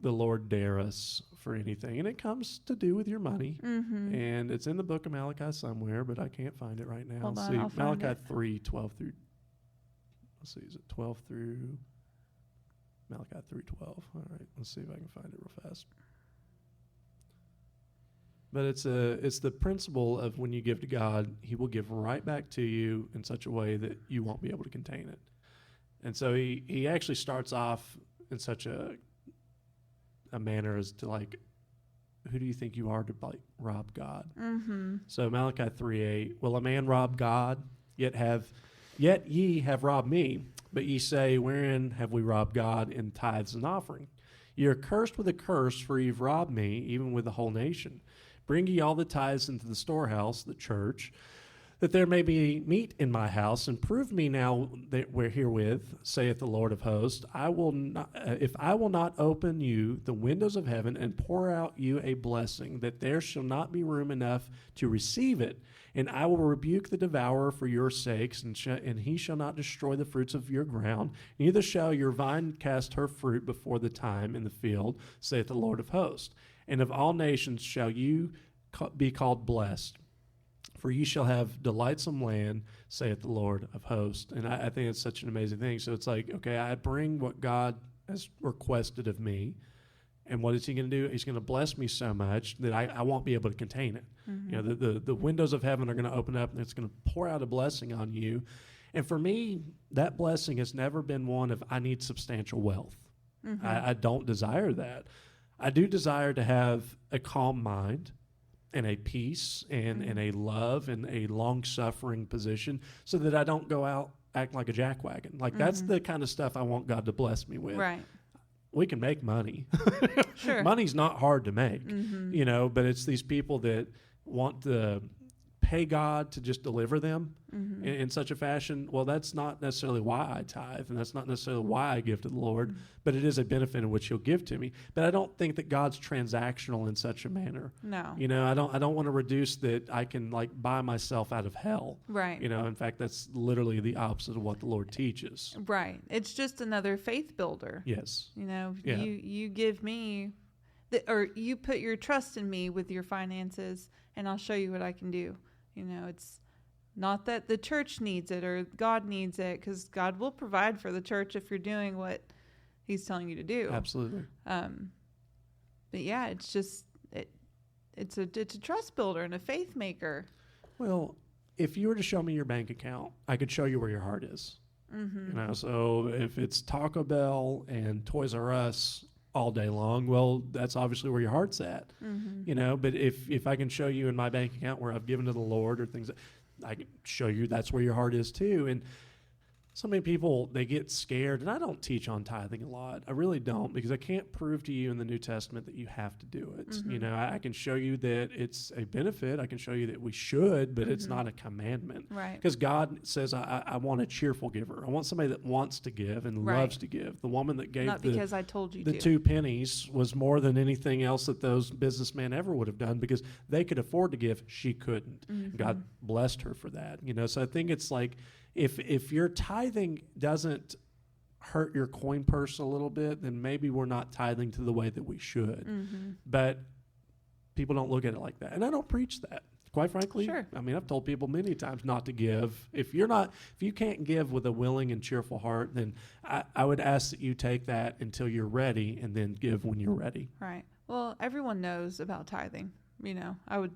the Lord dare us for anything. And it comes to do with your money. Mm-hmm. And it's in the book of Malachi somewhere, but I can't find it right now. Hold on, see, I'll find Malachi it. 3:12 through, let's see, is it 12 through, Malachi 3:12. All right, let's see if I can find it real fast. But it's the principle of when you give to God, he will give right back to you in such a way that you won't be able to contain it. And so he actually starts off in such a manner as to like, who do you think you are to like rob God? Mm-hmm. So Malachi 3:8, will a man rob God? Yet ye have robbed me. But ye say, wherein have we robbed God? In tithes and offering. Ye are cursed with a curse, for ye have robbed me, even with the whole nation. Bring ye all the tithes into the storehouse, the church, that there may be meat in my house, and prove me now that we're herewith, saith the Lord of hosts, I will not, if I will not open you the windows of heaven and pour out you a blessing, that there shall not be room enough to receive it, and I will rebuke the devourer for your sakes, and he shall not destroy the fruits of your ground, neither shall your vine cast her fruit before the time in the field, saith the Lord of hosts. And of all nations shall you be called blessed, for ye shall have delightsome land, saith the Lord of hosts. And I think it's such an amazing thing. So it's like, okay, I bring what God has requested of me, and what is he going to do? He's going to bless me so much that I won't be able to contain it. Mm-hmm. You know, the windows of heaven are going to open up, and it's going to pour out a blessing on you. And for me, that blessing has never been one of, I need substantial wealth. Mm-hmm. I don't desire that. I do desire to have a calm mind and a peace and a love and a long-suffering position so that I don't go out acting like a jackwagon. Like, that's the kind of stuff I want God to bless me with. Right. We can make money. Sure. Money's not hard to make, Mm-hmm. you know, but it's these people that want to pay God to just deliver them in such a fashion. Well, that's not necessarily why I tithe, and that's not necessarily why I give to the Lord, but it is a benefit in which he'll give to me. But I don't think that God's transactional in such a manner. No. You know, I don't want to reduce that I can like buy myself out of hell. Right. You know, in fact, that's literally the opposite of what the Lord teaches. Right. It's just another faith builder. Yes. You know, Yeah. you give me, or you put your trust in me with your finances, and I'll show you what I can do. You know, it's not that the church needs it or God needs it, because God will provide for the church if you're doing what he's telling you to do. Absolutely. But yeah, it's just it's a trust builder and a faith maker. Well, if you were to show me your bank account, I could show you where your heart is. Mm-hmm. You know, so if it's Taco Bell and Toys R Us all day long, well, that's obviously where your heart's at. Mm-hmm. You know, but if I can show you in my bank account where I've given to the Lord or things, I can show you that's where your heart is too. And so many people, they get scared, and I don't teach on tithing a lot. I really don't, because I can't prove to you in the New Testament that you have to do it. Mm-hmm. You know, I can show you that it's a benefit. I can show you that we should, but it's not a commandment. Right. Because God says, I want a cheerful giver. I want somebody that wants to give and Right. loves to give. The woman that gave Not because I told you the to. 2 pennies was more than anything else that those businessmen ever would have done, because they could afford to give. She couldn't. Mm-hmm. God blessed her for that. You know, so I think it's like, if your tithing doesn't hurt your coin purse a little bit, then maybe we're not tithing to the way that we should. Mm-hmm. But people don't look at it like that. And I don't preach that, quite frankly. Sure. I mean, I've told people many times not to give. If you can't give with a willing and cheerful heart, then I would ask that you take that until you're ready, and then give when you're ready. Right. Well, everyone knows about tithing. You know, I would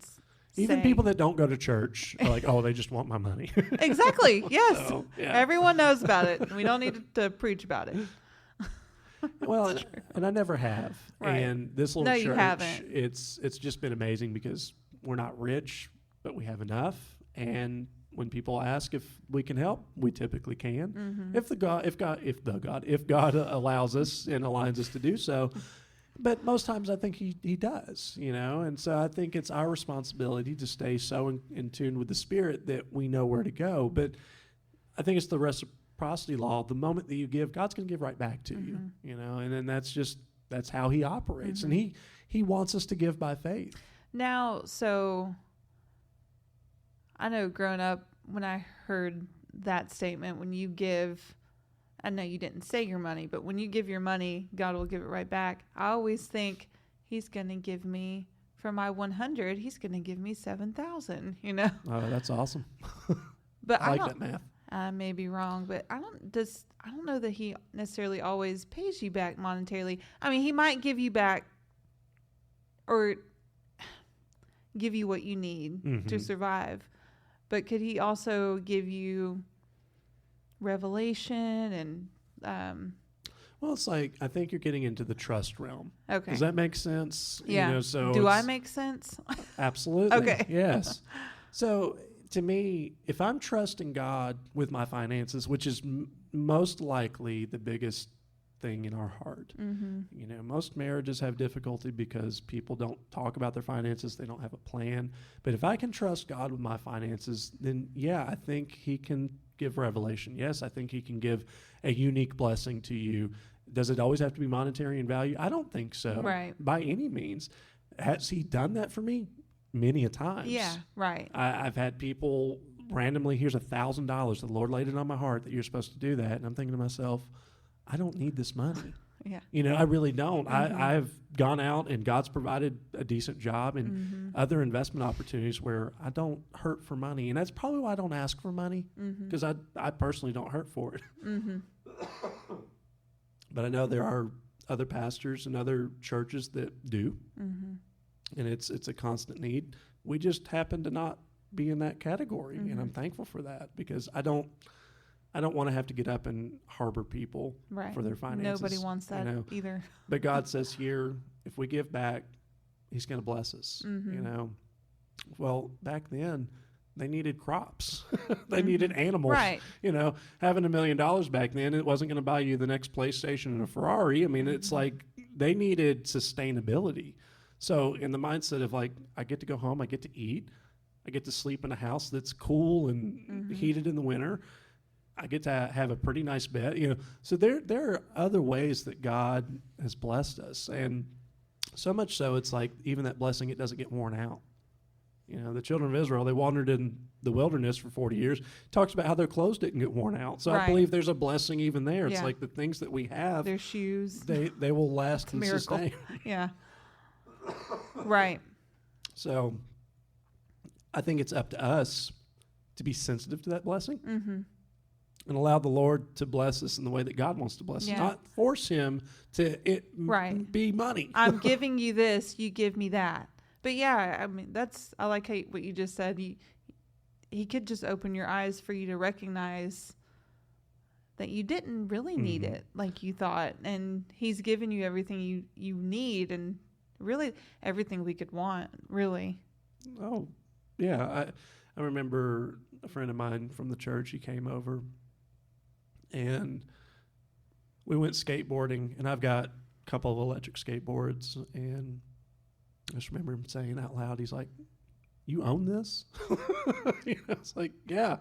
Even say. people that don't go to church are like, oh, they just want my money. Exactly. Yes. So, yeah. Everyone knows about it. We don't need to preach about it. Well, and I never have. Right. And this little No, church, you haven't. it's just been amazing, because we're not rich, but we have enough. And when people ask if we can help, we typically can. Mm-hmm. If God allows us and aligns us to do so. But most times I think he does, you know. And so I think it's our responsibility to stay so in tune with the Spirit that we know where to go. But I think it's the reciprocity law. The moment that you give, God's going to give right back to you, you know. And then that's how he operates. Mm-hmm. And he wants us to give by faith. Now, so I know growing up, when I heard that statement, when you give I know you didn't say your money, but when you give your money, God will give it right back. I always think he's going to give me, for my 100, he's going to give me 7,000, you know? Oh, that's awesome. But I like that math. I may be wrong, but I don't know that he necessarily always pays you back monetarily. I mean, he might give you back or give you what you need to survive. But could he also give you revelation and well, it's like, I think you're getting into the trust realm. okay. Does that make sense? Yeah. You know, so do I make sense? Absolutely. Okay. Yes. So to me, if I'm trusting God with my finances, which is most likely the biggest thing in our heart. You know, most marriages have difficulty because people don't talk about their finances. They don't have a plan. But if I can trust God with my finances, then yeah, I think he can give revelation. Yes, I think he can give a unique blessing to you. Does it always have to be monetary in value? I don't think so. Right. By any means. Has he done that for me? Many a times. Yeah, right. I've had people randomly, here's $1,000. The Lord laid it on my heart that you're supposed to do that. And I'm thinking to myself, I don't need this money. Yeah. You know, I really don't. I've gone out and God's provided a decent job and other investment opportunities where I don't hurt for money. And that's probably why I don't ask for money, because I personally don't hurt for it. But I know there are other pastors and other churches that do. And it's a constant need. We just happen to not be in that category. And I'm thankful for that, because I don't want to have to get up and harbor people for their finances. Nobody wants that either. But God says here, if we give back, he's going to bless us, you know. Well, back then, they needed crops. They needed animals. Right. You know, having $1 million back then, it wasn't going to buy you the next PlayStation and a Ferrari. I mean, it's like they needed sustainability. So in the mindset of like, I get to go home, I get to eat, I get to sleep in a house that's cool and heated in the winter. I get to have a pretty nice bed, you know. So there are other ways that God has blessed us, and so much so it's like even that blessing, it doesn't get worn out. You know, the children of Israel, they wandered in the wilderness for 40 years. It talks about how their clothes didn't get worn out. So I believe there's a blessing even there. It's like the things that we have, their shoes, they will last and miracle. sustain. Yeah. Right. So I think it's up to us to be sensitive to that blessing. And allow the Lord to bless us in the way that God wants to bless us. Not force him to be money. I'm giving you this, you give me that. But yeah, I mean, I like what you just said. He could just open your eyes for you to recognize that you didn't really need it like you thought. And he's given you everything you need, and really everything we could want, really. Oh, yeah. I remember a friend of mine from the church, he came over, and we went skateboarding, and I've got a couple of electric skateboards, and I just remember him saying out loud, he's like, "You own this?" You know, it's like, yeah.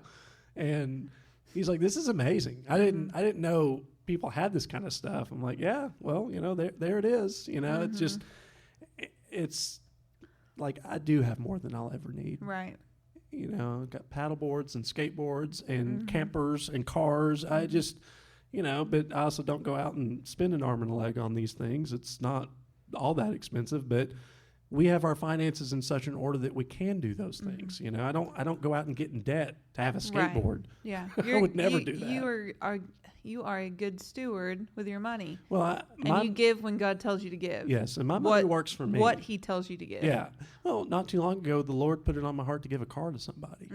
And he's like, "This is amazing. I didn't know people had this kind of stuff." I'm like, "Yeah, well, you know, there it is. You know, it's like I do have more than I'll ever need." Right. You know, I've got paddle boards and skateboards and campers and cars. I just, you know, but I also don't go out and spend an arm and a leg on these things. It's not all that expensive, but we have our finances in such an order that we can do those things. You know, I don't go out and get in debt to have a skateboard. Right. Yeah. I would never do that. You are a good steward with your money. Well, you give when God tells you to give. Yes, and my money works for me. What he tells you to give. Yeah. Well, not too long ago, the Lord put it on my heart to give a car to somebody.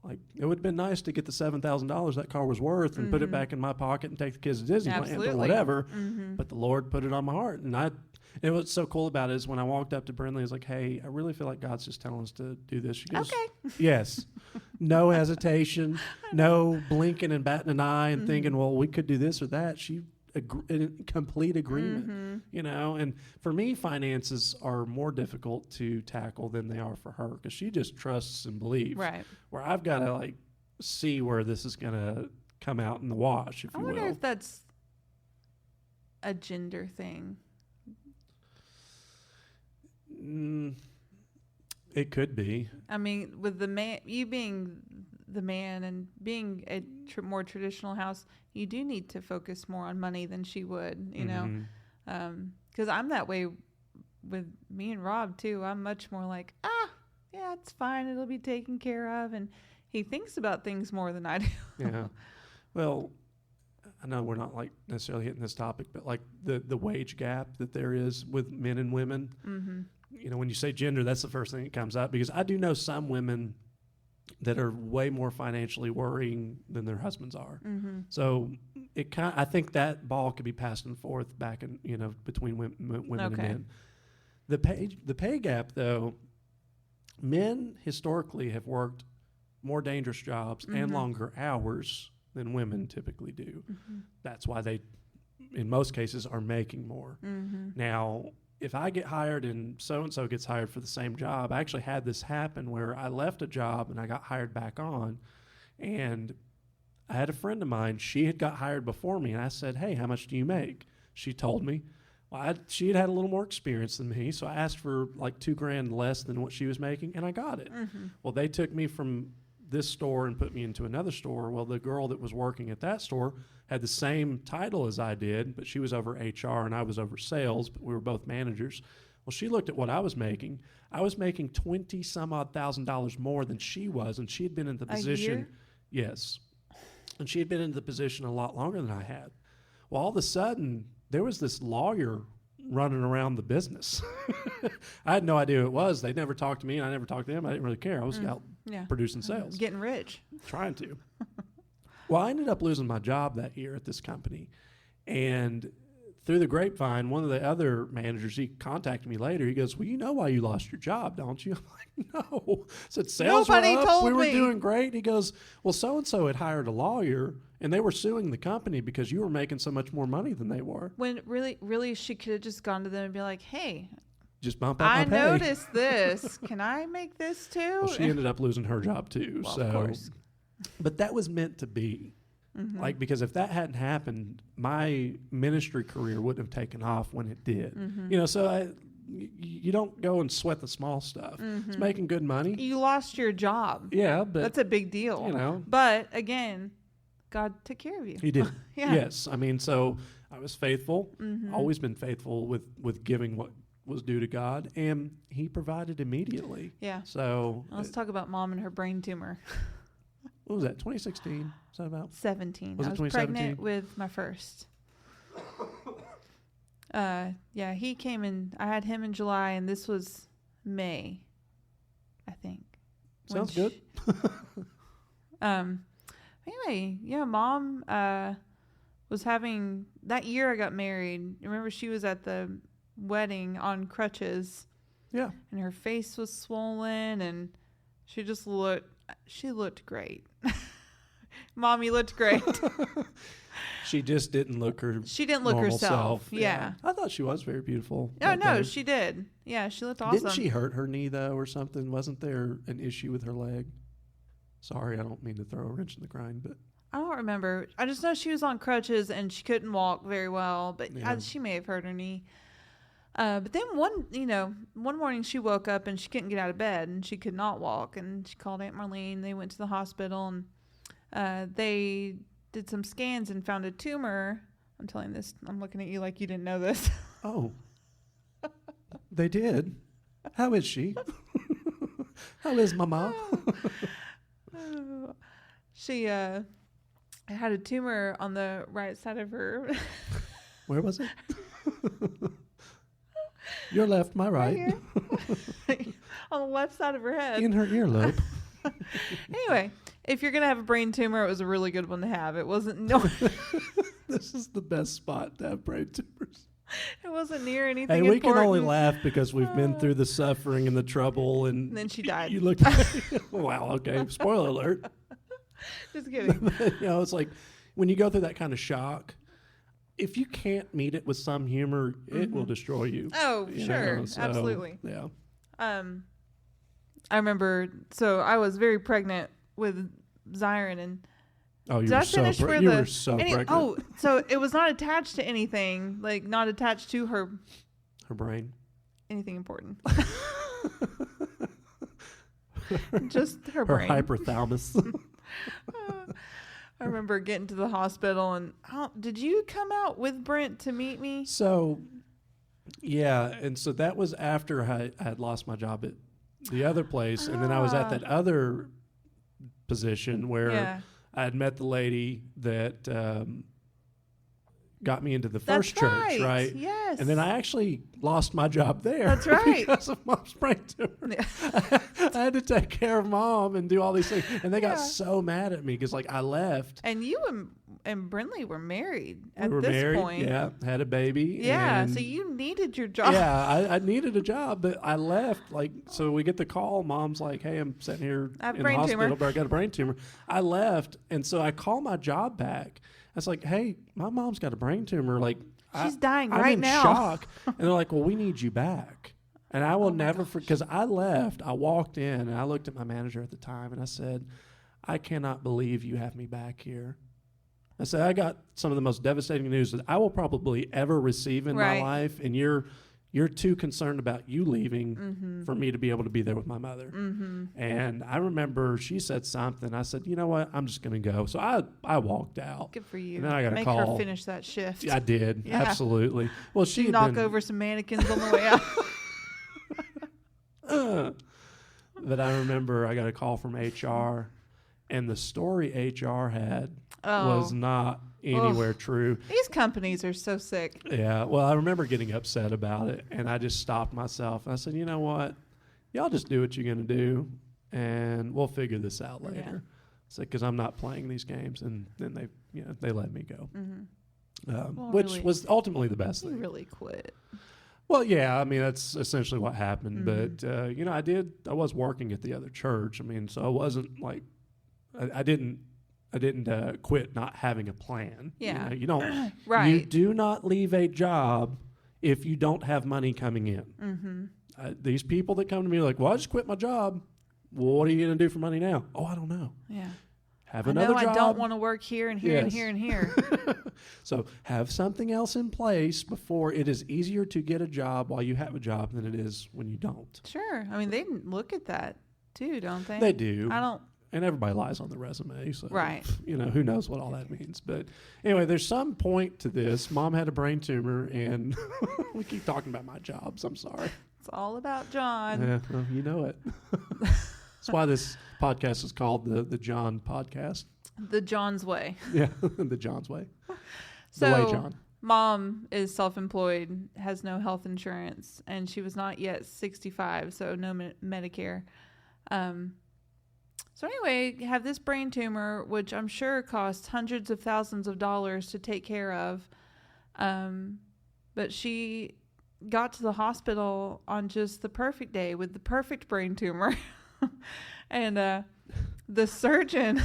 Like, it would have been nice to get the $7,000 that car was worth and put it back in my pocket and take the kids to Disneyland or whatever. But the Lord put it on my heart. And what's so cool about it is when I walked up to Brindley, I was like, "Hey, I really feel like God's just telling us to do this." She goes, "Okay." Yes. No hesitation, no blinking and batting an eye and thinking, well, we could do this or that. She in complete agreement, you know. And for me, finances are more difficult to tackle than they are for her, because she just trusts and believes. Right. Where I've got to like see where this is going to come out in the wash, if you will. I wonder if that's a gender thing. It could be. I mean, with the man, you being the man, and being a more traditional house, you do need to focus more on money than she would, you know, because I'm that way with me and Rob too. I'm much more like, yeah, it's fine, it'll be taken care of, and he thinks about things more than I do. Yeah. Well, I know we're not like necessarily hitting this topic, but like the wage gap that there is with men and women. You know, when you say gender, that's the first thing that comes up, because I do know some women that are way more financially worrying than their husbands are. So I think that ball could be passed and forth back and, you know, between women and men. The pay gap, though, men historically have worked more dangerous jobs and longer hours than women typically do. That's why they, in most cases, are making more. Now, if I get hired and so-and-so gets hired for the same job, I actually had this happen where I left a job and I got hired back on, and I had a friend of mine, she had got hired before me, and I said, hey, how much do you make? She told me. Well, she had a little more experience than me, so I asked for like $2,000 less than what she was making, and I got it. Well, they took me from this store and put me into another store. Well, the girl that was working at that store had the same title as I did, but she was over HR and I was over sales, but we were both managers. Well, she looked at what I was making. I was making $20,000 more than she was, and she had been in the position. A year? Yes. And she had been in the position a lot longer than I had. Well, all of a sudden, there was this lawyer running around the business. I had no idea who it was. They never talked to me, and I never talked to them. I didn't really care. I was out producing sales. Getting rich. Trying to. Well, I ended up losing my job that year at this company. And through the grapevine, one of the other managers, he contacted me later. He goes, well, you know why you lost your job, don't you? I'm like, no. I said, sales Nobody were up. told We were me. doing great. He goes, well, so-and-so had hired a lawyer, and they were suing the company because you were making so much more money than they were. When really she could have just gone to them and be like, hey, just bump up my I pay. noticed this. Can I make this too? Well, she ended up losing her job too. Well, so, of course. But that was meant to be. Like, because if that hadn't happened, my ministry career wouldn't have taken off when it did. You know, so you don't go and sweat the small stuff. It's making good money. You lost your job. Yeah, but That's a big deal. you know, But again, God took care of you. he did. Yeah. Yes, I mean, so I was faithful. Always been faithful with giving what was due to God, and He provided immediately. Yeah. So Let's talk about Mom and her brain tumor. what was that? 2016? Is that about? 17. Was I it was 2017? pregnant with my first. Yeah, he came in. I had him in July, and this was May, I think. Sounds good. Anyway, yeah, Mom was having that year I got married. Remember, she was at the wedding on crutches. Yeah. And her face was swollen, and she looked great. Mom, you looked great. She just didn't look She didn't look normal herself. self. Yeah. I thought she was very beautiful. Oh, that no, day. she did. Yeah, she looked awesome. Didn't she hurt her knee, though, or something? Wasn't there an issue with her leg? Sorry, I don't mean to throw a wrench in the grind, but I don't remember. I just know she was on crutches and she couldn't walk very well, but Yeah. she may have hurt her knee. But then one morning she woke up and she couldn't get out of bed and she could not walk, and she called Aunt Marlene. They went to the hospital, and they did some scans and found a tumor. I'm telling this. I'm looking at you like you didn't know this. oh, they did. How is she? How is Mama? She had a tumor on the right side of her. Where was it? Your left, my right. Here. On the left side of her head. In her earlobe. Anyway, if you're going to have a brain tumor, it was a really good one to have. It wasn't no. This is the best spot to have brain tumors. It wasn't near anything Hey, we important. can only laugh because we've been through the suffering and the trouble, and then she died. You looked at wow, okay. Spoiler alert. Just kidding. You know, it's like when you go through that kind of shock, if you can't meet it with some humor, it will destroy you. Oh, you sure. know, so, Absolutely. Yeah. I remember, so I was very pregnant with Zyron, and Oh, you did were I so finish where you the were so any- pregnant. Oh, so it was not attached to anything, like not attached to her Her brain. anything important. Just her Her brain. hypothalamus. I remember getting to the hospital and did you come out with Brent to meet me? So, yeah, and so that was after I had lost my job at the other place, and then I was at that other position where I had met the lady that got me into the first church, right? Yes. And then I actually lost my job there. That's right. Because of Mom's brain tumor. Yeah. I had to take care of Mom and do all these things. And they got so mad at me because, like, I left. And you and Brinley were married at we were this married, point. Yeah, had a baby. Yeah, and so you needed your job. Yeah, I needed a job, but I left. Like, so we get the call. Mom's like, "Hey, I'm sitting here I have in a brain the hospital, tumor. but I got a brain tumor." I left, and so I call my job back. I was like, "Hey, my mom's got a brain tumor. Like, She's dying I'm right in now." shock." And they're like, "Well, we need you back." And I will never forget, because I left. I walked in, and I looked at my manager at the time, and I said, "I cannot believe you have me back here." I said, "I got some of the most devastating news that I will probably ever receive in my life, and you're too concerned about you leaving for me to be able to be there with my mother." And I remember she said something. I said, "You know what? I'm just going to go." So I walked out. Good for you. And then I got Make a call. her finish that shift. I did. Yeah. Absolutely. Well, she had knock been, over some mannequins on the way out. but I remember I got a call from HR, and the story HR had was not anywhere true. These companies are so sick. Yeah, well, I remember getting upset about it, and I just stopped myself. I said, "You know what? Y'all just do what you're going to do, and we'll figure this out later." Yeah. So, because I'm not playing these games, and then they let me go, Well, which really, was ultimately the best you thing. really quit. Well, yeah, I mean, that's essentially what happened. But I was working at the other church. I mean, so I wasn't like, I didn't quit not having a plan. Yeah. You don't. Right. You do not leave a job if you don't have money coming in. These people that come to me are like, "Well, I just quit my job. Well, what are you going to do for money now?" "Oh, I don't know." Yeah. Have I another know job. I don't want to work here and here and Yes. here and here. So have something else in place before. It is easier to get a job while you have a job than it is when you don't. Sure. I mean, they look at that too, don't they? They do. I don't. And everybody lies on the resume, so Right. Who knows what all that means. But anyway, there's some point to this. Mom had a brain tumor, and we keep talking about my jobs. I'm sorry. It's all about John. Yeah, well, you know it. That's why this podcast is called the John Podcast. The John's way. Yeah, the John's way. So, The way, John. Mom is self-employed, has no health insurance, and she was not yet 65, so no Medicare. So anyway, have this brain tumor, which I'm sure costs hundreds of thousands of dollars to take care of. But she got to the hospital on just the perfect day with the perfect brain tumor. And the surgeon...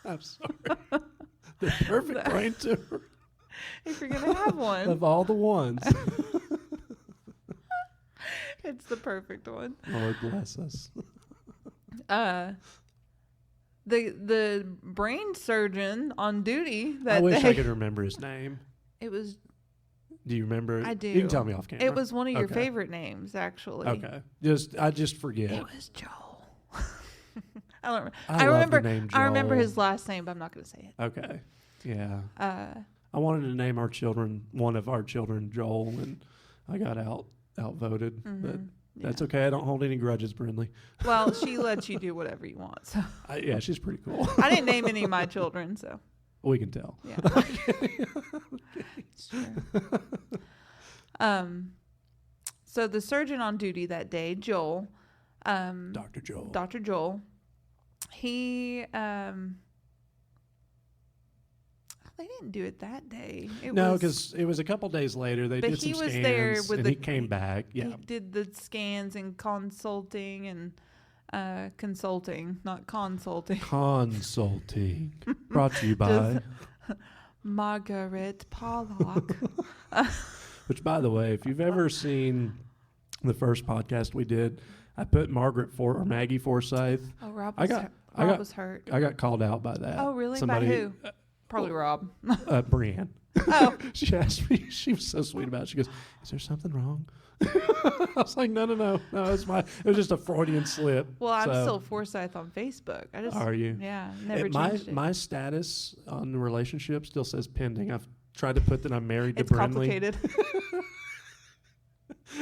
I'm sorry. The perfect brain tumor. If you're going to have one. Of all the ones. It's the perfect one. Lord bless us. The brain surgeon on duty that I wish day, I could remember his name. it was Do you remember? I do. You can tell me off camera. it was one of your Okay. favorite names, actually. Okay. I just forget. It was Joel. I don't remember. I love the name I remember Joel. his last name, but I'm not going to say it. Okay. Yeah. Uh, I wanted to name one of our children Joel, and I got outvoted. But that's okay. I don't hold any grudges, Brindley. well, she lets you do whatever you want. So Yeah, she's pretty cool. I didn't name any of my children, so We can tell. yeah. It's true. So the surgeon on duty that day, Joel, Dr. Joel. Dr. Joel, he they didn't do it that day. No, because it was a couple days later. They But did he some was scans, there with and the- he came back. Yeah. he did the scans and consulting and consulting, not consulting. Consulting. Brought to you by... Margaret Pollock. Which, by the way, if you've ever seen the first podcast we did, I put Maggie Forsyth. Oh, Rob I got was hurt. I got called out by that. Oh, really? Somebody, By who? Probably Rob. Brienne. Oh. She asked me, she was so sweet about it. She goes, is there something wrong? I was like, no, it was just a Freudian slip. Well, I'm So- still Forsyth on Facebook. I just Are you? Yeah, never my changed it. my status on the relationship still says pending. I've tried to put that I'm married to It's Brinley. complicated.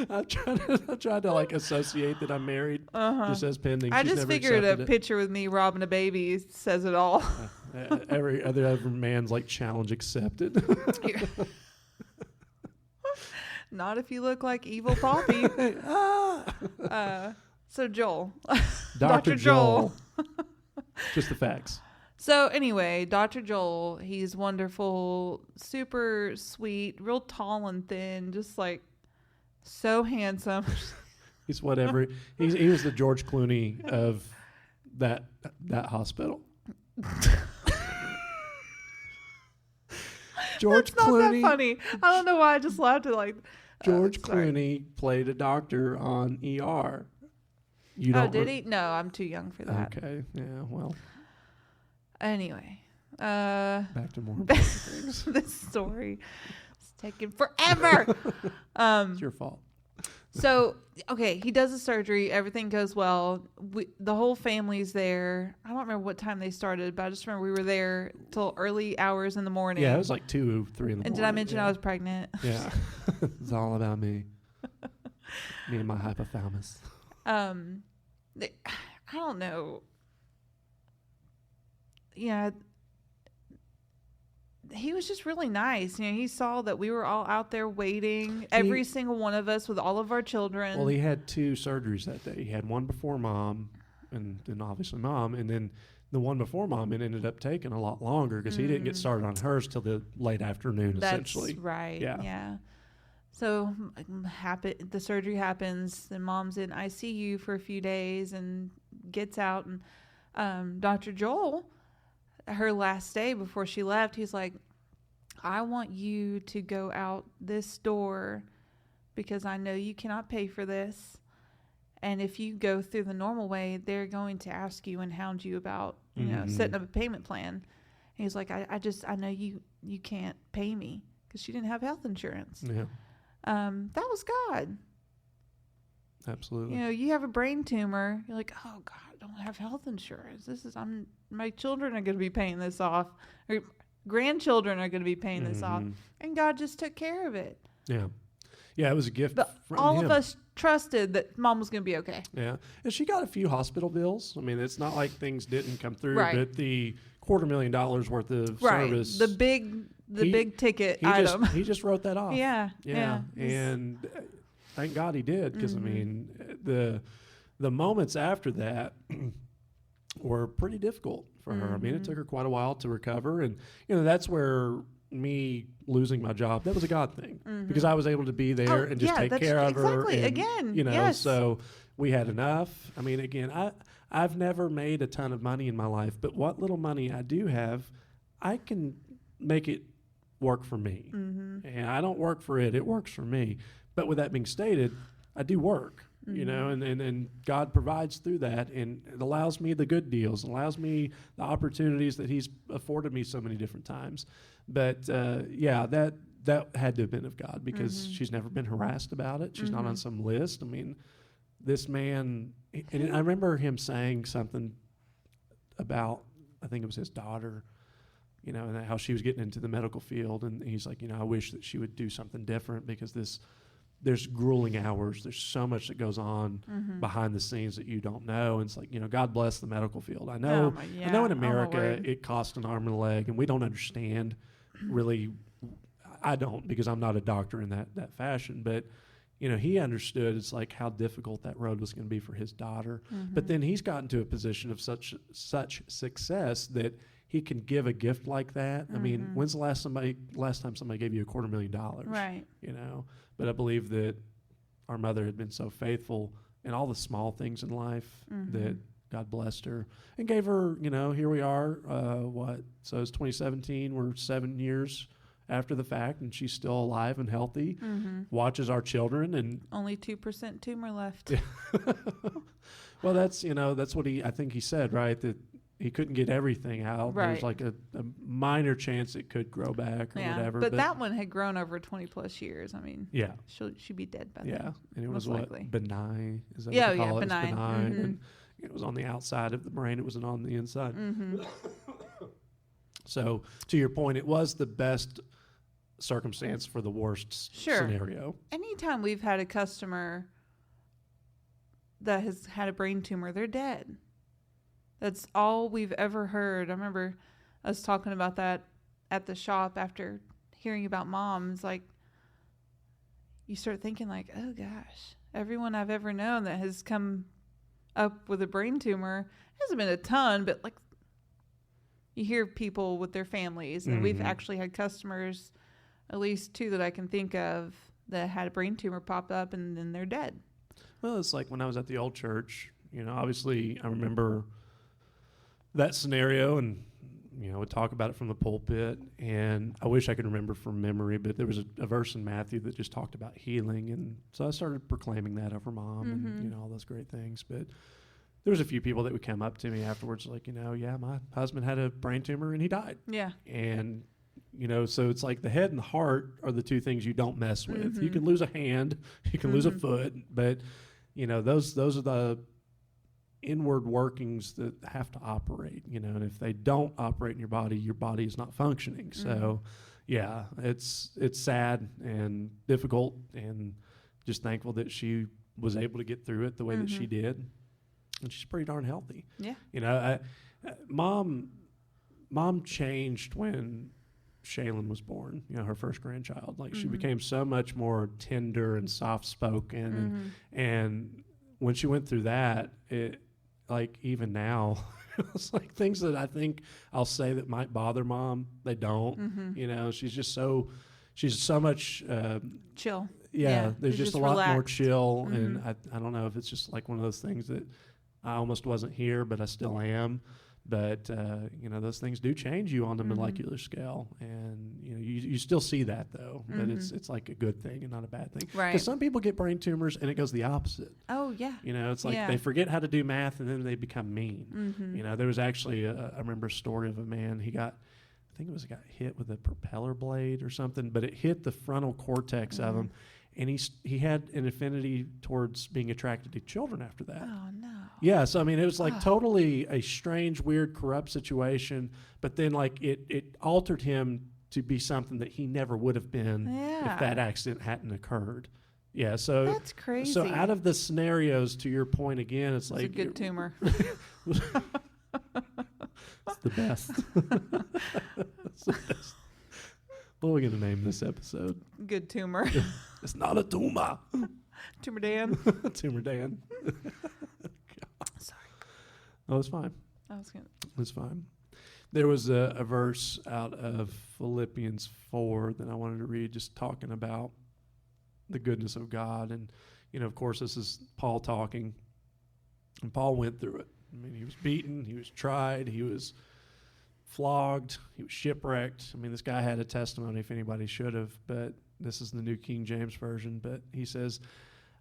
I tried to like associate that I'm married. Just says pending. I She's just never figured a accepted it. picture with me robbing a baby says it all. Every other man's like challenge accepted. Not if you look like evil Poppy. So Joel. Dr. Joel. Just the facts. So anyway, Dr. Joel, he's wonderful, super sweet, real tall and thin, just like so handsome. He's whatever. He was the George Clooney of that hospital. George That's not Clooney. that funny. I don't know why I just laughed at like George sorry. Clooney played a doctor on ER. You don't did he? No, I'm too young for that. Okay. Yeah. Well, Anyway, back to more important things. this story is taking forever. It's your fault. So, okay, he does the surgery. Everything goes well. The whole family's there. I don't remember what time they started, but I just remember we were there till early hours in the morning. Yeah, it was like 2, 3 in the morning. And did I mention yeah. I was pregnant? Yeah. It's all about me. Me and my hypothalamus. I don't know. Yeah. He was just really nice. You know, he saw that we were all out there waiting, every single one of us with all of our children. Well, he had 2 surgeries that day. He had one before mom, and then obviously mom, and then the one before mom, it ended up taking a lot longer because he didn't get started on hers till the late afternoon, essentially. That's right. Yeah. Yeah. So the surgery happens. Then mom's in ICU for a few days and gets out. And Dr. Joel, her last day before she left, he's like, I want you to go out this door because I know you cannot pay for this. And if you go through the normal way, they're going to ask you and hound you about, you know, setting up a payment plan. And he's like, I know you can't pay me because she didn't have health insurance. Yeah, That was God. absolutely. You know, you have a brain tumor. You're like, oh God, I don't have health insurance. My children are going to be paying this off. Or grandchildren are going to be paying this off. And God just took care of it. Yeah. Yeah, it was a gift from All him. of us trusted that mom was going to be okay. Yeah. And she got a few hospital bills. I mean, it's not like things didn't come through, Right. but the $250,000 worth of Right. service. The big ticket he item. he just wrote that off. Yeah. Yeah. And thank God he did, because I mean, the moments after that were pretty difficult for her. I mean, it took her quite a while to recover, and you know, that's where me losing my job, that was a God thing, because I was able to be there and just take care of her. Exactly. And, Again, you know, yes. so we had enough. I mean, again, I've never made a ton of money in my life, but what little money I do have, I can make it work for me. And I don't work for it, it works for me. But with that being stated, I do work, you know, and God provides through that, and it allows me the good deals, allows me the opportunities that he's afforded me so many different times. But yeah, that had to have been of God, because she's never been harassed about it. She's not on some list. I mean, this man, and I remember him saying something about, I think it was his daughter, you know, and how she was getting into the medical field, and he's like, you know, I wish that she would do something different, because there's grueling hours. There's so much that goes on behind the scenes that you don't know. And it's like, you know, God bless the medical field. I know, I know in America it costs an arm and a leg, and we don't understand really. I don't, because I'm not a doctor in that fashion, but you know, he understood it's like how difficult that road was going to be for his daughter. But then he's gotten to a position of such success that he can give a gift like that. I mean, when's the last time somebody gave you $250,000? Right. You know, but I believe that our mother had been so faithful in all the small things in life that God blessed her and gave her, you know, here we are, so it's 2017, we're 7 years after the fact, and she's still alive and healthy, watches our children, and only 2% tumor left. well, that's, you know, that's what I think he said, right? That he couldn't get everything out. Right. There's like a minor chance it could grow back or whatever. But that one had grown over 20 plus years. I mean, yeah, she'd be dead by yeah, then. and it was most likely. benign? Is that Yeah, what they call it? It's benign. benign, Mhm. and it was on the outside of the brain. It wasn't on the inside. Mm-hmm. So to your point, it was the best circumstance for the worst scenario. Anytime we've had a customer that has had a brain tumor, they're dead. That's all we've ever heard. I remember us talking about that at the shop after hearing about Mom. It's like, you start thinking like, oh gosh, everyone I've ever known that has come up with a brain tumor, hasn't been a ton, but like you hear people with their families, and we've actually had customers, at least 2 that I can think of, that had a brain tumor pop up and then they're dead. Well, it's like when I was at the old church, obviously I remember that scenario, and would talk about it from the pulpit, and I wish I could remember from memory, but there was a verse in Matthew that just talked about healing, and so I started proclaiming that over Mom and all those great things. But there was a few people that would come up to me afterwards like, yeah, my husband had a brain tumor and he died. Yeah. And so it's like the head and the heart are the 2 things you don't mess with. You can lose a hand, you can lose a foot, but those are the inward workings that have to operate, and if they don't operate in your body is not functioning. So yeah, it's sad and difficult, and just thankful that she was able to get through it the way that she did, and she's pretty darn healthy. Yeah. Mom changed when Shaylin was born, her first grandchild. Like she became so much more tender and soft spoken, and when she went through that, it, like even now, it's like things that I think I'll say that might bother Mom, they don't. She's so much chill. Yeah, there's just a lot relaxed. more chill, and I don't know if it's just like one of those things that I almost wasn't here, but I still am. But those things do change you on the molecular scale, and you still see that though. But it's like a good thing and not a bad thing. Right. Because some people get brain tumors and it goes the opposite. Oh yeah. It's like they forget how to do math and then they become mean. There was actually I remember a story of a man. He got hit with a propeller blade or something, but it hit the frontal cortex of him. And he had an affinity towards being attracted to children after that. Oh, no. Yeah, so, I mean, it was like totally a strange, weird, corrupt situation. But then, like, it altered him to be something that he never would have been if that accident hadn't occurred. Yeah, so... That's crazy. So out of the scenarios, to your point again, it's like... It's a good tumor. It's the best. It's the best. What are we going to name this episode? Good tumor. It's not a tumor. Tumor Dan. Tumor Dan. Sorry. Oh, it's fine. It's fine. There was a verse out of Philippians 4 that I wanted to read, just talking about the goodness of God. And, of course, this is Paul talking. And Paul went through it. I mean, he was beaten. He was tried. He was flogged. He was shipwrecked. I mean, this guy had a testimony if anybody should have, but this is the New King James Version. But he says,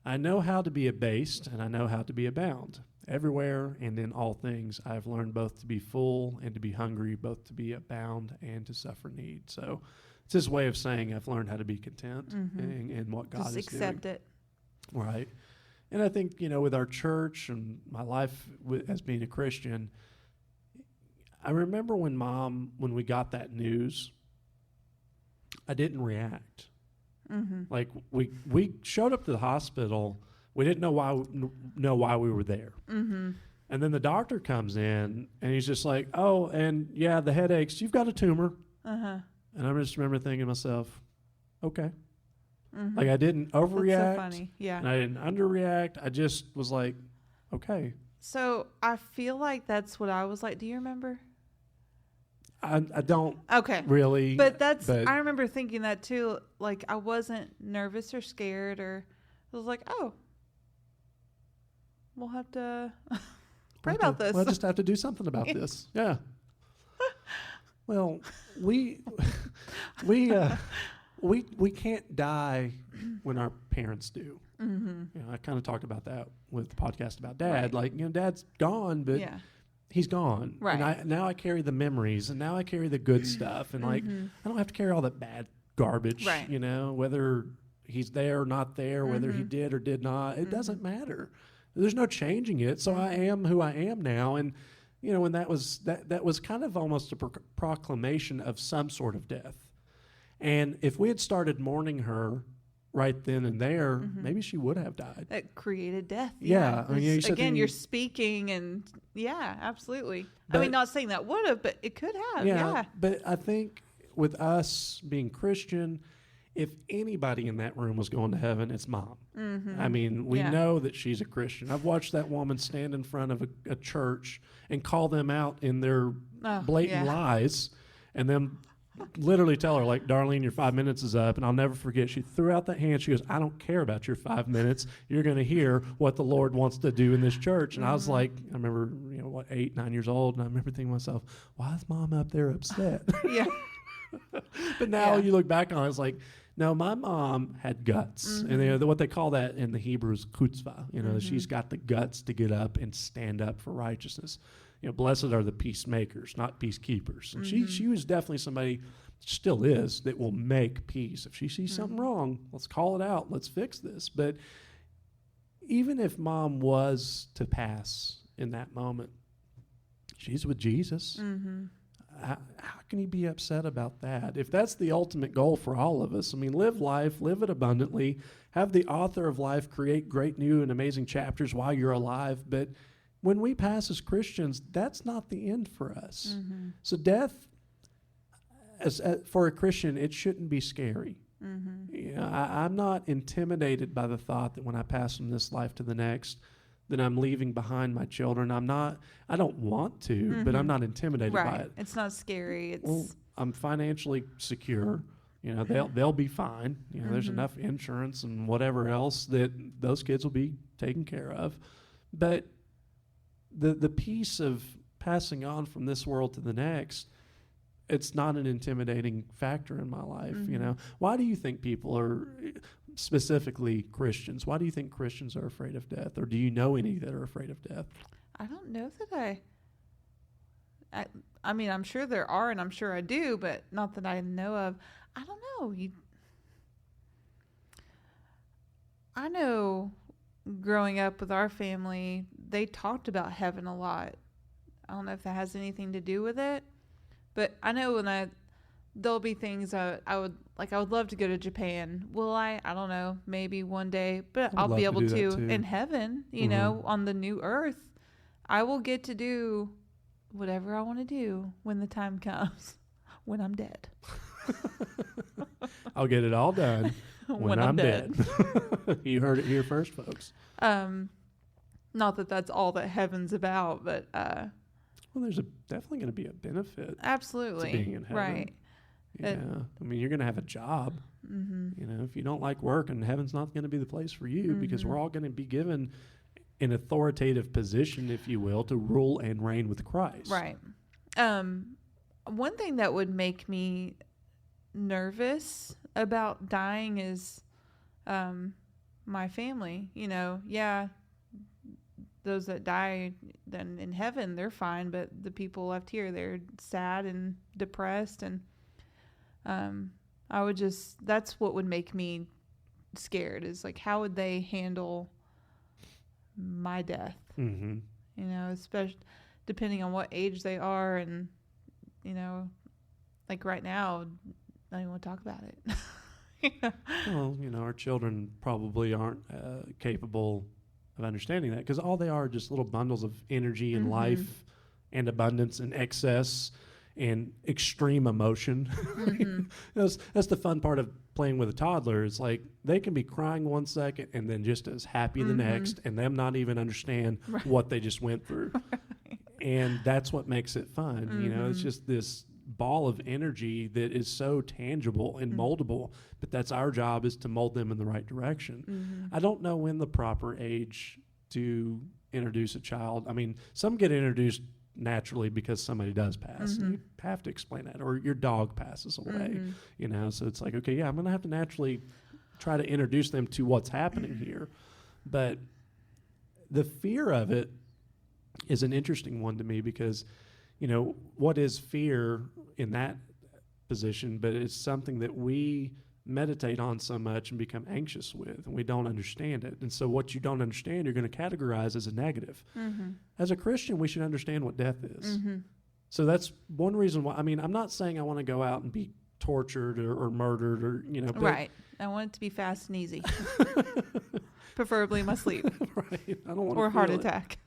I know how to be abased, and I know how to be abound. Everywhere and in all things I have learned both to be full and to be hungry, both to be abound and to suffer need. So it's his way of saying I've learned how to be content in what God is doing. Just accept it. Right. And I think, with our church and my life as being a Christian, I remember when we got that news, I didn't react. Like we showed up to the hospital. We didn't know why we were there. And then the doctor comes in and he's just like, oh, and yeah, the headaches, you've got a tumor. And I just remember thinking to myself, okay. Like I didn't overreact. That's so funny. Yeah. And I didn't underreact. I just was like, okay. So I feel like that's what I was like. Do you remember? I don't really. But I remember thinking that too. Like I wasn't nervous or scared, or I was like, oh, we'll have to pray about this. We'll just have to do something about this. Yeah. Well, we can't die when our parents do. I kind of talked about that with the podcast about Dad. Right. Like, Dad's gone, but he's gone. Right. And now I carry the memories, and now I carry the good stuff, and like I don't have to carry all that bad garbage. Right. You know, whether he's there or not there, whether he did or did not, it doesn't matter. There's no changing it. So I am who I am now, and you know, when that was kind of almost a proclamation of some sort of death. And if we had started mourning her right then and there, maybe she would have died. That created death. Yeah. I mean, you said again, you're speaking, and yeah, absolutely. But, I mean, not saying that would have, but it could have. Yeah. But I think with us being Christian, if anybody in that room was going to heaven, it's Mom. I mean, we know that she's a Christian. I've watched that woman stand in front of a church and call them out in their blatant lies, and then literally tell her, like, Darlene, your 5 minutes is up. And I'll never forget, she threw out that hand. She goes, I don't care about your 5 minutes. You're going to hear what the Lord wants to do in this church. And I was like, I remember, 8, 9 years old. And I remember thinking to myself, why is Mom up there upset? Yeah. But now you look back on it, it's like, no, my mom had guts. And what they call that in the Hebrew is chutzpah. She's got the guts to get up and stand up for righteousness. Blessed are the peacemakers, not peacekeepers. And she was definitely somebody, still is, that will make peace. If she sees something wrong, let's call it out. Let's fix this. But even if Mom was to pass in that moment, she's with Jesus. How can you be upset about that? If that's the ultimate goal for all of us, I mean, live life, live it abundantly, have the author of life create great new and amazing chapters while you're alive. But when we pass as Christians, that's not the end for us. So death, for a Christian, it shouldn't be scary. I'm not intimidated by the thought that when I pass from this life to the next, that I'm leaving behind my children. I don't want to, but I'm not intimidated by it. It's not scary. I'm financially secure. They'll be fine. There's enough insurance and whatever else that those kids will be taken care of. But the piece of passing on from this world to the next, it's not an intimidating factor in my life. Why do you think people are, specifically Christians, why do you think Christians are afraid of death? Or do you know any that are afraid of death? I don't know that I mean, I'm sure there are, and I'm sure I do, but not that I know of. I don't know. I know growing up with our family, they talked about heaven a lot. I don't know if that has anything to do with it, but I know there'll be things I would love to go to Japan. Will I? I don't know. Maybe one day, but I'll be able to in heaven, on the new earth. I will get to do whatever I want to do when the time comes, when I'm dead. I'll get it all done when I'm dead. You heard it here first, folks. Not that that's all that heaven's about, but well, there's definitely going to be a benefit. Absolutely, to being in heaven. Right. Yeah, I mean, you're going to have a job. If you don't like work, and heaven's not going to be the place for you, because we're all going to be given an authoritative position, if you will, to rule and reign with Christ. Right. One thing that would make me nervous about dying is my family. Those that die then in heaven, they're fine, but the people left here, they're sad and depressed, and that's what would make me scared, is like, how would they handle my death? Especially depending on what age they are, and like right now, I don't even want to talk about it. Well, our children probably aren't capable of understanding that, because all they are just little bundles of energy and life and abundance and excess and extreme emotion. That's the fun part of playing with a toddler. It's like they can be crying one second and then just as happy the next, and them not even understand what they just went through. And that's what makes it fun. It's just this ball of energy that is so tangible and moldable, but that's our job, is to mold them in the right direction. I don't know when the proper age to introduce a child. I mean, some get introduced naturally because somebody does pass. And you have to explain that, or your dog passes away, so it's like, okay, I'm going to have to naturally try to introduce them to what's happening here. But the fear of it is an interesting one to me because, what is fear in that position? But it's something that we meditate on so much and become anxious with, and we don't understand it. And so what you don't understand, you're going to categorize as a negative. Mm-hmm. As a Christian, we should understand what death is. Mm-hmm. So that's one reason why. I mean, I'm not saying I want to go out and be tortured or murdered or, but Right. I want it to be fast and easy. Preferably in my sleep. Right. I don't want Or to a heart feel it. attack.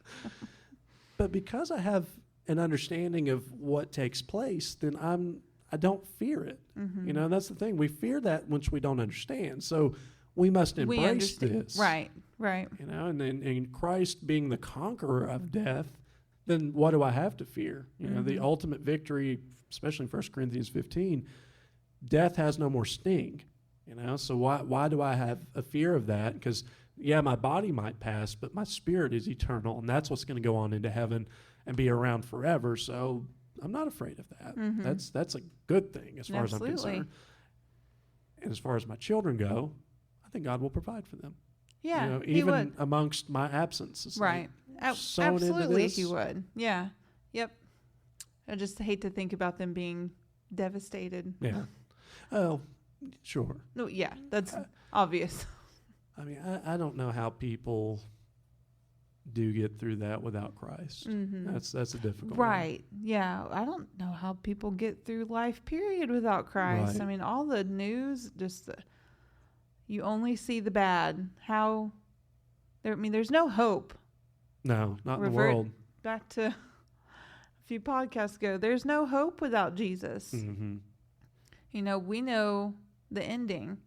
But because I have an understanding of what takes place, then I don't fear it. Mm-hmm. That's the thing. We fear that once we don't understand. So we must We embrace understand. this. Right. And Christ being the conqueror of death, then what do I have to fear? The ultimate victory, especially in 1 Corinthians 15, death has no more sting. So why do I have a fear of that? Because my body might pass, but my spirit is eternal, and that's what's going to go on into heaven and be around forever. So I'm not afraid of that. Mm-hmm. That's a good thing as far as I'm Absolutely. concerned. And as far as my children go, I think God will provide for them. Yeah. He Even would. amongst my absence. It's Right. sown into Absolutely, this. he would. Yeah. Yep. I just hate to think about them being devastated. Yeah. Oh, sure. No, yeah, that's obvious. I mean, I don't know how people do get through that without Christ. Mm-hmm. That's a difficult one. Right. Yeah. I don't know how people get through life, period, without Christ. Right. I mean, all the news, you only see the bad. There's no hope. No, not in the Revert world. Back to a few podcasts ago, there's no hope without Jesus. Mm-hmm. We know the ending.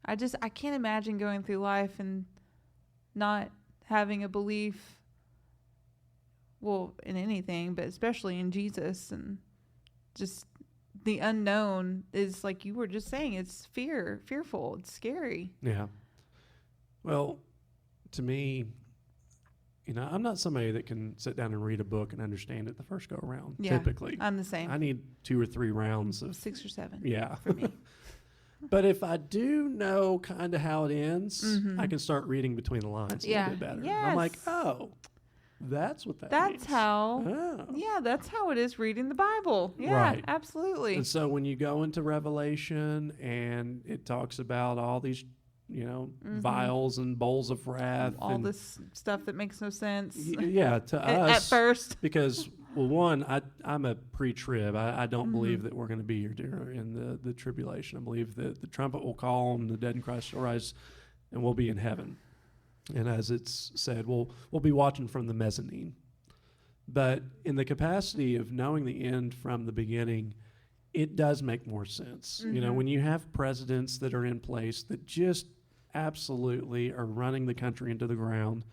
I can't imagine going through life and not having a belief, in anything, but especially in Jesus. And just the unknown is, like you were just saying, it's fearful. It's scary. Yeah. Well, to me, I'm not somebody that can sit down and read a book and understand it the first go around. Yeah, typically, I'm the same. I need 2 or 3 rounds of 6 or 7. Yeah. For me. But if I do know kind of how it ends, Mhm. I can start reading between the lines a Yeah. little bit better. Yes. I'm like, oh, that's what that means. That's how. Oh. Yeah, that's how it is reading the Bible. Yeah, Right. absolutely. And so when you go into Revelation and it talks about all these, vials and bowls of wrath. All and this stuff that makes no sense yeah, to at us. first. Because, well, one, I'm a pre-trib. I don't Mhm. believe that we're going to be here during the tribulation. I believe that the trumpet will call and the dead in Christ shall rise and we'll be in heaven. And as it's said, we'll be watching from the mezzanine. But in the capacity of knowing the end from the beginning, it does make more sense. Mhm. When you have presidents that are in place that just absolutely are running the country into the ground,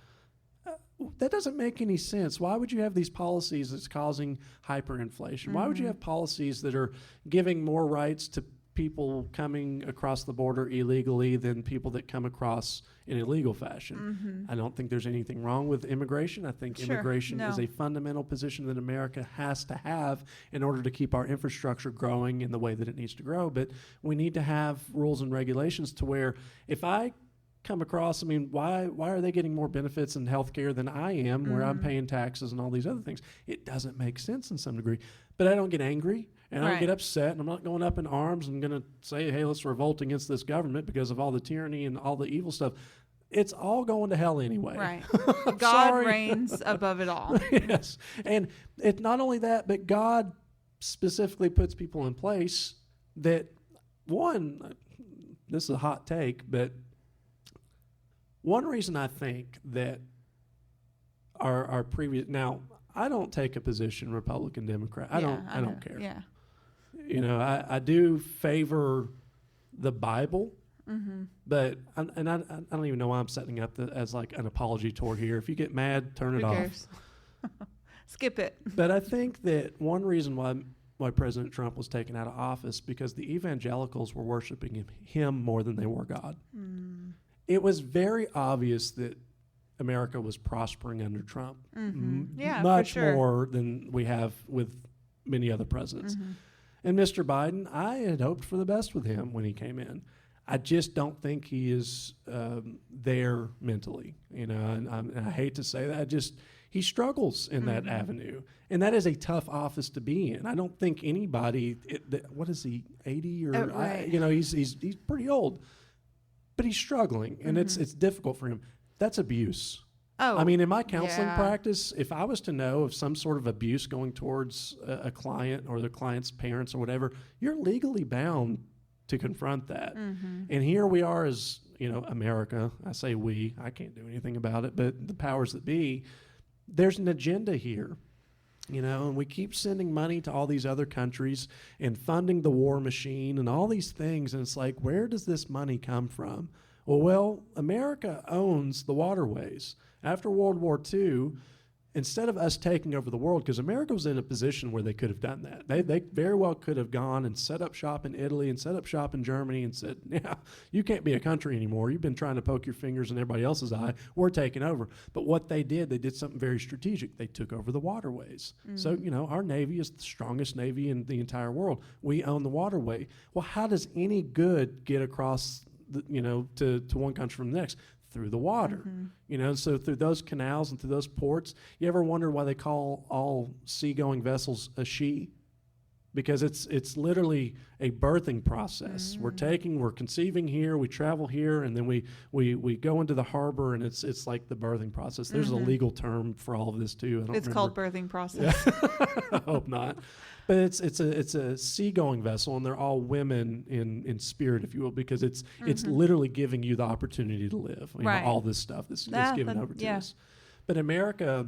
that doesn't make any sense. Why would you have these policies that's causing hyperinflation? Why would you Mhm. have policies that are giving more rights to people coming across the border illegally than people that come across in a legal fashion? Mhm. I don't think there's anything wrong with immigration. I think Sure, immigration no. is a fundamental position that America has to have in order to keep our infrastructure growing in the way that it needs to grow. But we need to have rules and regulations to where if I come across, why are they getting more benefits in healthcare than I am, where I'm Mhm. paying taxes and all these other things? It doesn't make sense in some degree. But I don't get angry and I don't Right. get upset, and I'm not going up in arms and going to say, hey, let's revolt against this government because of all the tyranny and all the evil stuff. It's all going to hell anyway. Right. I'm God sorry. reigns above it all. Yes. And it's not only that, but God specifically puts people in place that, one, this is a hot take, but one reason I think that our previous, now, I don't take a position Republican, Democrat. I know. don't care. Yeah. I do favor the Bible, Mm-hmm. but I don't even know why I'm setting up as like an apology tour here. If you get mad, turn it Who off. cares? Skip it. But I think that one reason why President Trump was taken out of office because the evangelicals were worshiping him more than they were God. Mm. It was very obvious that America was prospering under Trump. Mhm. Yeah, for much sure. more than we have with many other presidents. Mhm. And Mr. Biden, I had hoped for the best with him when he came in. I just don't think he is there mentally, and I hate to say that. He struggles in that avenue, and that is a tough office to be in. I don't think anybody, what is he, 80 or, right. He's pretty old, but he's struggling, and it's difficult for him. That's abuse. Oh, I mean, in my counseling practice, if I was to know of some sort of abuse going towards a client or the client's parents or whatever, you're legally bound to confront that. And here we are as, America. I say we. I can't do anything about it, but the powers that be, there's an agenda here. And we keep sending money to all these other countries and funding the war machine and all these things. And it's like, where does this money come from? Well, America owns the waterways. After World War II, instead of us taking over the world, because America was in a position where they could have done that. They very well could have gone and set up shop in Italy and set up shop in Germany and said, yeah, you can't be a country anymore. You've been trying to poke your fingers in everybody else's eye. We're taking over. But what they did something very strategic. They took over the waterways. So, our Navy is the strongest Navy in the entire world. We own the waterway. Well, how does any good get across, to one country from the next? Through the water, so through those canals and through those ports. You ever wonder why they call all seagoing vessels a she? Because it's literally a birthing process. We're conceiving here, we travel here, and then we go into the harbor, and it's like the birthing process. There's a legal term for all of this too. It's called birthing process. I hope not. But it's a seagoing vessel, and they're all women in spirit, if you will, because it's literally giving you the opportunity to live. All this stuff that's given over to us. But America,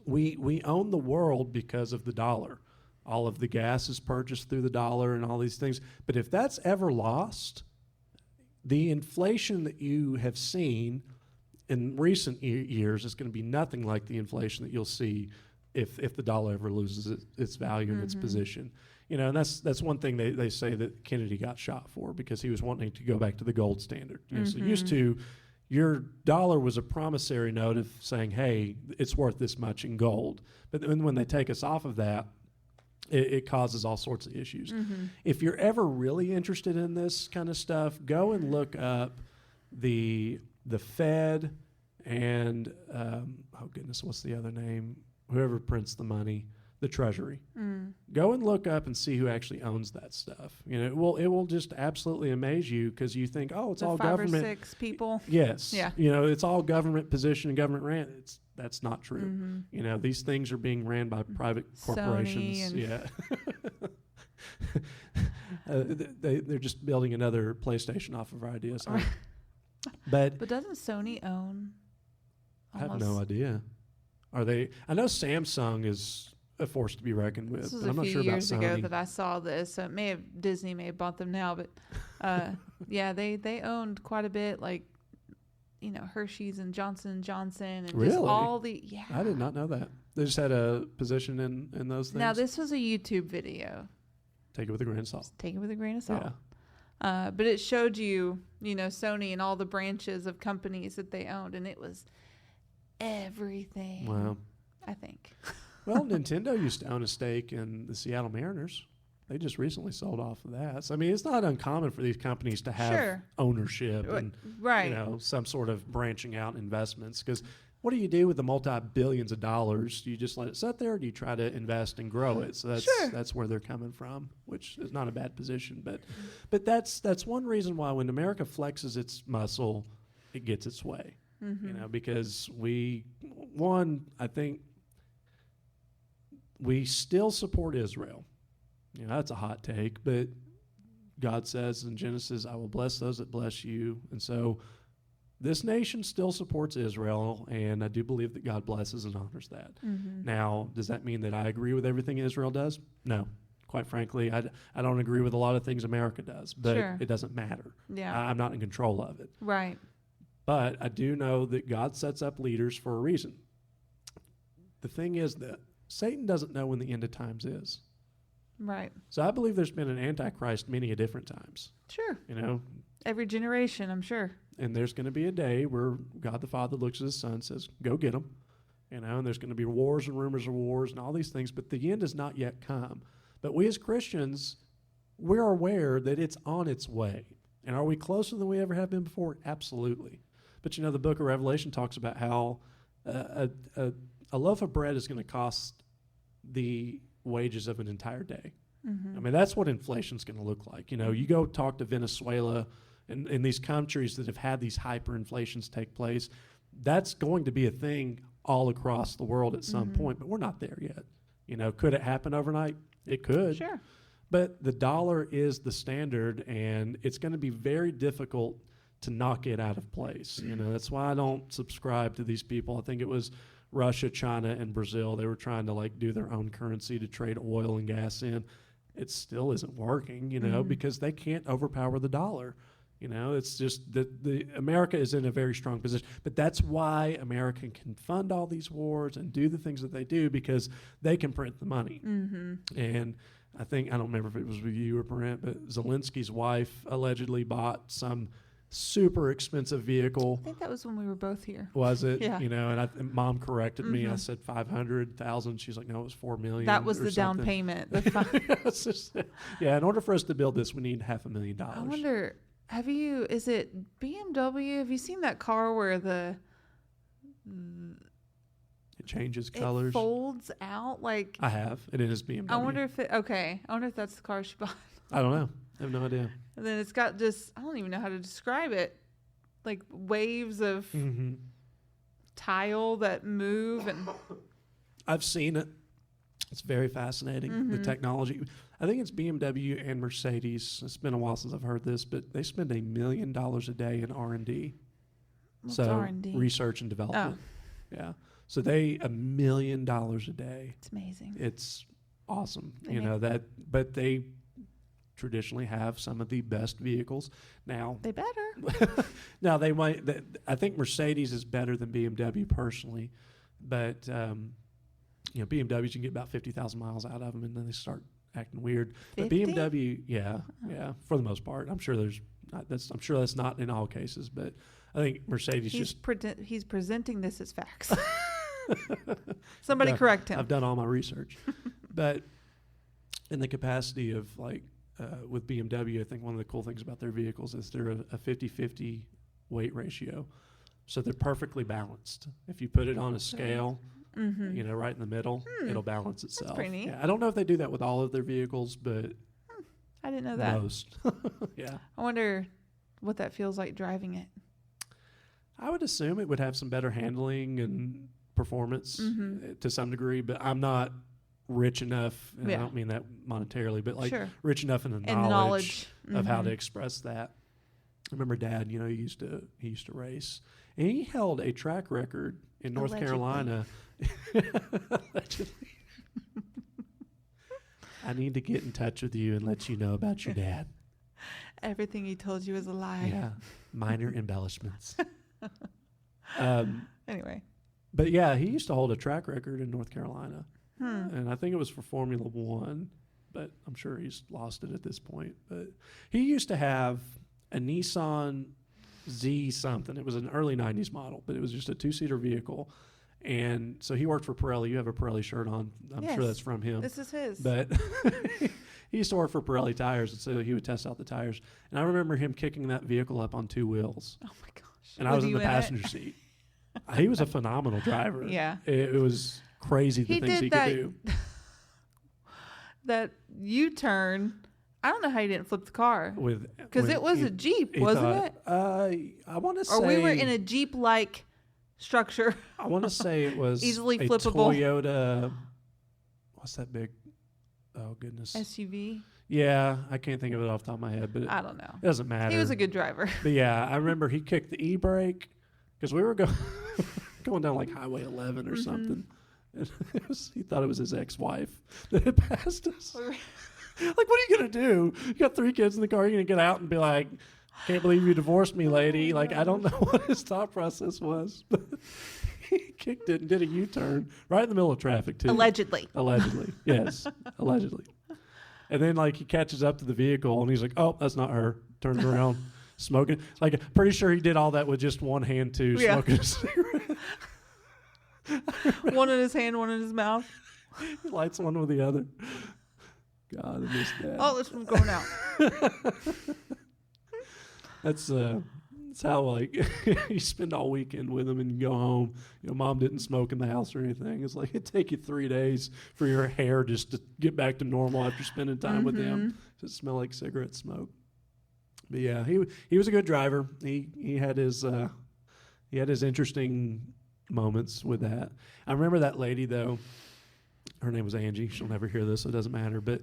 we own the world because of the dollar. All of the gas is purchased through the dollar and all these things. But if that's ever lost, the inflation that you have seen in recent years is going to be nothing like the inflation that you'll see if the dollar ever loses its value and its position. And that's one thing they say that Kennedy got shot for, because he was wanting to go back to the gold standard. So used to, your dollar was a promissory note of saying, hey, it's worth this much in gold. But then when they take us off of that, it causes all sorts of issues. If you're ever really interested in this kind of stuff, go and look up the Fed and, oh goodness, what's the other name? Whoever prints the money, the Treasury. Go and look up and see who actually owns that stuff. It will just absolutely amaze you, because you think, oh, it's all government. 5 or 6 people. Yes. Yeah. It's all government position and government ran. That's not true. These things are being ran by private corporations. They're just building another PlayStation off of our ideas. Huh? But doesn't Sony own? I have no idea. Are they? I know Samsung is a force to be reckoned with. This was but I'm a not few sure about years ago Sony. that I saw this. So Disney may have bought them now, but they owned quite a bit, like Hershey's and Johnson & Johnson, and really? just all the I did not know that. They just had a position in those things. Now this was a YouTube video. Take it with a grain of salt. Just take it with a grain of salt. Yeah. But it showed you, Sony and all the branches of companies that they owned, and it was everything. Wow. I think. Well, Nintendo used to own a stake in the Seattle Mariners. They just recently sold off of that. So, I mean, it's not uncommon for these companies to have ownership and some sort of branching out investments. Because what do you do with the multi-billions of dollars? Do you just let it sit there, or do you try to invest and grow it? So that's where they're coming from, which is not a bad position. But that's one reason why when America flexes its muscle, it gets its way. Because I think we still support Israel. That's a hot take, but God says in Genesis, I will bless those that bless you. And so this nation still supports Israel, and I do believe that God blesses and honors that. Now, does that mean that I agree with everything Israel does? No. Quite frankly, I don't agree with a lot of things America does, but it doesn't matter. Yeah. I'm not in control of it. Right. But I do know that God sets up leaders for a reason. The thing is that Satan doesn't know when the end of times is. Right. So I believe there's been an Antichrist many a different times. Sure. Every generation, I'm sure. And there's going to be a day where God the Father looks at his son and says, go get him. And there's going to be wars and rumors of wars and all these things, but the end has not yet come. But we as Christians, we're aware that it's on its way. And are we closer than we ever have been before? Absolutely. But the book of Revelation talks about how a loaf of bread is going to cost the wages of an entire day. I mean, that's what inflation's going to look like. You go talk to Venezuela and in these countries that have had these hyperinflations take place, that's going to be a thing all across the world at some point, but we're not there yet. Could it happen overnight? It could. Sure. But the dollar is the standard, and it's going to be very difficult to knock it out of place. That's why I don't subscribe to these people. I think it was Russia, China, and Brazil. They were trying to do their own currency to trade oil and gas in. It still isn't working, because they can't overpower the dollar. It's just that the America is in a very strong position. But that's why America can fund all these wars and do the things that they do, because they can print the money. And I don't remember if it was with you or Brent, but Zelensky's wife allegedly bought some super expensive vehicle. I think that was when we were both here. Was it? Yeah. And Mom corrected me. I said 500,000. She's like, no, it was 4 million. That was the something. down payment. In order for us to build this, we need $500,000. I wonder, is it BMW? Have you seen that car where it changes colors? It folds out I have. It is BMW. I wonder if that's the car she bought. I don't know. I have no idea. And then it's got I don't even know how to describe it. Like waves of tile that move. And I've seen it. It's very fascinating, the technology. I think it's BMW and Mercedes. It's been a while since I've heard this, but they spend $1 million a day in R&D. What's so R&D? Research and development. Oh. Yeah. So they $1 million a day. It's amazing. It's awesome. But they traditionally have some of the best vehicles. Now they better. Now they might. I think Mercedes is better than BMW personally, but BMWs you can get about 50,000 miles out of them, and then they start acting weird. 50? But BMW, yeah, for the most part. I'm sure that's not in all cases, but I think Mercedes he's presenting this as facts. Somebody correct him. I've done all my research, but in the capacity of with BMW, I think one of the cool things about their vehicles is they're a 50-50 weight ratio. So they're perfectly balanced. If you put it on a scale, right in the middle, it'll balance itself. That's pretty neat. Yeah, I don't know if they do that with all of their vehicles, but I didn't know that. Most. Yeah. I wonder what that feels like driving it. I would assume it would have some better handling and performance to some degree, but I'm not rich enough, and I don't mean that monetarily, but rich enough in the knowledge of how to express that. I remember Dad, he used to race, and he held a track record in North Carolina. Allegedly. I need to get in touch with you and let you know about your dad. Everything he told you is a lie. Yeah, minor embellishments. Anyway. But yeah, he used to hold a track record in North Carolina. And I think it was for Formula One, but I'm sure he's lost it at this point. But he used to have a Nissan Z something. It was an early 90s model, but it was just a 2-seater vehicle. And so he worked for Pirelli. You have a Pirelli shirt on. I'm sure that's from him. This is his. But he used to work for Pirelli tires, and so he would test out the tires. And I remember him kicking that vehicle up on 2 wheels. Oh, my gosh. And I was in the passenger seat. He was a phenomenal driver. Yeah. It was crazy the things he could do. That U-turn, I don't know how you didn't flip the car. Because it was a Jeep, wasn't it? I want to say... Or we were in a Jeep-like structure. I want to say it was easily a flippable Toyota... What's that big... Oh, goodness. SUV? Yeah, I can't think of it off the top of my head, but I don't know. It doesn't matter. He was a good driver. But yeah, I remember he kicked the e-brake because we were going down like Highway 11 or something. And he thought it was his ex-wife that had passed us. Like, what are you going to do? You got 3 kids in the car. You're going to get out and be like, can't believe you divorced me, lady. Like, I don't know what his thought process was. But he kicked it and did a U-turn right in the middle of traffic, too. Allegedly. Yes. Allegedly. And then, he catches up to the vehicle, and he's like, oh, that's not her. Turns around, smoking. Pretty sure he did all that with just one hand, too, smoking a cigarette. One in his hand, one in his mouth. He lights one with the other. God, I miss that. Oh, this one's going out. It's how, like, you spend all weekend with them and you go home. Mom didn't smoke in the house or anything. It's like it'd take you 3 days for your hair just to get back to normal after spending time with them. Does it smell like cigarette smoke? But yeah, he was a good driver. He had his interesting moments with that. I remember that lady though. Her name was Angie. She'll never hear this, so it doesn't matter. But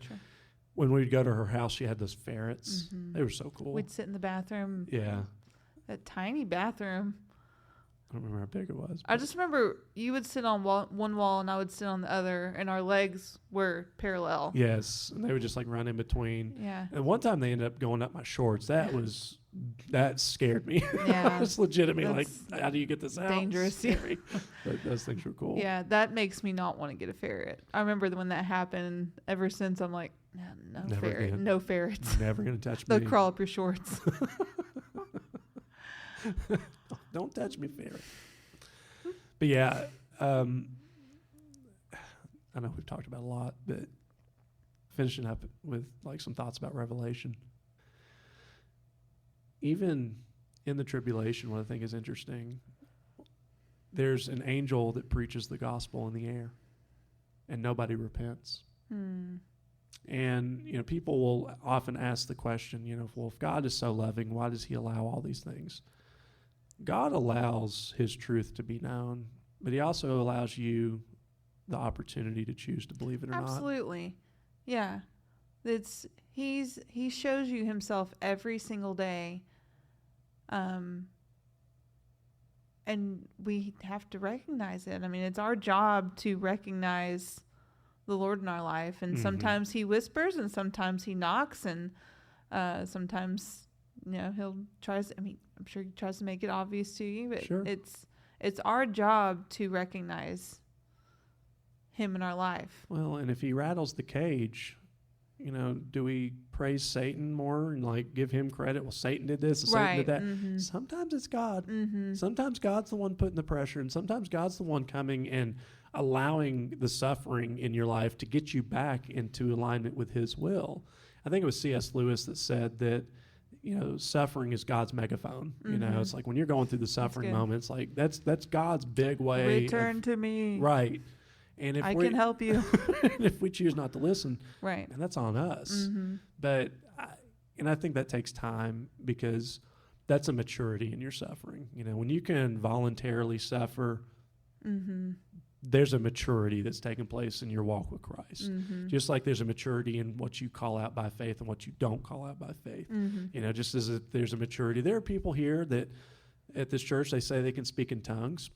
when we'd go to her house, she had those ferrets. They were so cool. We'd sit in the bathroom. Yeah. That tiny bathroom. I don't remember how big it was. I just remember you would sit on one wall and I would sit on the other, and our legs were parallel. Yes, and they would just like run in between. Yeah. And one time they ended up going up my shorts. That scared me. Yeah. It's legitimately like, how do you get this out? Dangerous. Scary. But those things were cool. Yeah, that makes me not want to get a ferret. I remember when that happened. Ever since, I'm like, no Never ferret, again. no ferrets. Never gonna touch They'll me. crawl up your shorts. Don't touch me, ferret. But yeah, I know we've talked about a lot, but finishing up with like some thoughts about Revelation. Even in the tribulation, what I think is interesting, there's an angel that preaches the gospel in the air, and nobody repents. And people will often ask the question, well, if God is so loving, why does he allow all these things? God allows his truth to be known, but he also allows you the opportunity to choose to believe it or not. Absolutely. Yeah. He shows you himself every single day. And we have to recognize it. I mean, it's our job to recognize the Lord in our life. And sometimes he whispers and sometimes he knocks, and sometimes he'll tries. I mean, I'm sure he tries to make it obvious to you, but sure. It's our job to recognize him in our life. Well, and if he rattles the cage, do we praise Satan more and like give him credit? Well, Satan did this, and Satan did that. Sometimes it's God. Sometimes God's the one putting the pressure, and sometimes God's the one coming and allowing the suffering in your life to get you back into alignment with his will. I think it was C.S. Lewis that said that suffering is God's megaphone. It's like when you're going through the suffering moments, like that's God's big way. Return to me. Right. And if I can help you. and if we choose not to listen, right, and that's on us. But I think that takes time, because that's a maturity in your suffering. When you can voluntarily suffer, there's a maturity that's taking place in your walk with Christ. Just like there's a maturity in what you call out by faith and what you don't call out by faith. Just as if there's a maturity. There are people here that at this church, they say they can speak in tongues,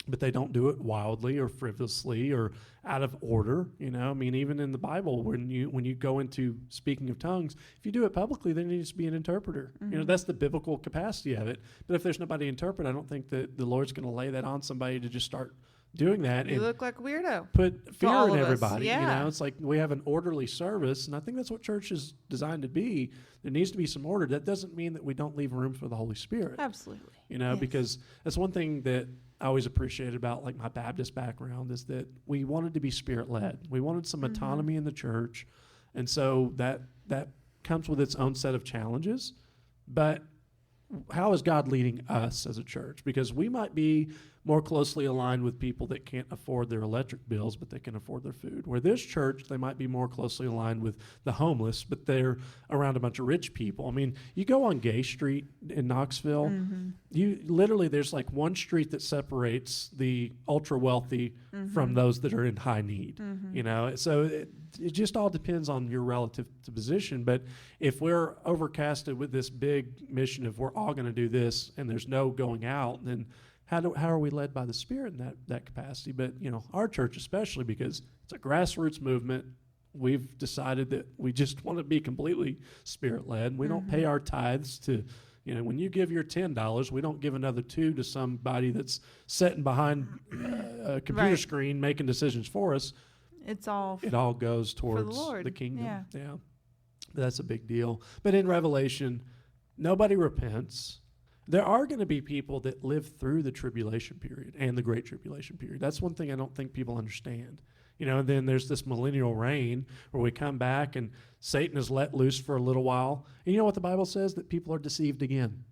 but they don't do it wildly or frivolously or out of order. I mean, even in the Bible, when you go into speaking of tongues, if you do it publicly, there needs to be an interpreter. That's the biblical capacity of it. But if there's nobody to interpret, I don't think that the Lord's going to lay that on somebody to just start doing that. You look like a weirdo. Put fear in everybody. Yeah. It's like we have an orderly service, and I think that's what church is designed to be. There needs to be some order. That doesn't mean that we don't leave room for the Holy Spirit. Absolutely. Yes. Because that's one thing that I always appreciated about like my Baptist background, is that we wanted to be Spirit-led. We wanted some autonomy in the church, and so that comes with its own set of challenges. But how is God leading us as a church? Because we might be more closely aligned with people that can't afford their electric bills, but they can afford their food. Where this church, they might be more closely aligned with the homeless, but they're around a bunch of rich people. I mean, you go on Gay Street in Knoxville, you literally, there's like one street that separates the ultra wealthy from those that are in high need. So it just all depends on your relative position. But if we're overcasted with this big mission of we're all going to do this and there's no going out, then how are we led by the Spirit in that capacity? But, our church especially, because it's a grassroots movement, we've decided that we just want to be completely Spirit-led. We don't pay our tithes to, when you give your $10, we don't give another $2 to somebody that's sitting behind a computer screen making decisions for us. It all goes towards the kingdom. Yeah. That's a big deal. But in Revelation, nobody repents. There are going to be people that live through the tribulation period and the great tribulation period. That's one thing I don't think people understand, And then there's this millennial reign where we come back and Satan is let loose for a little while. And you know what the Bible says? That people are deceived again.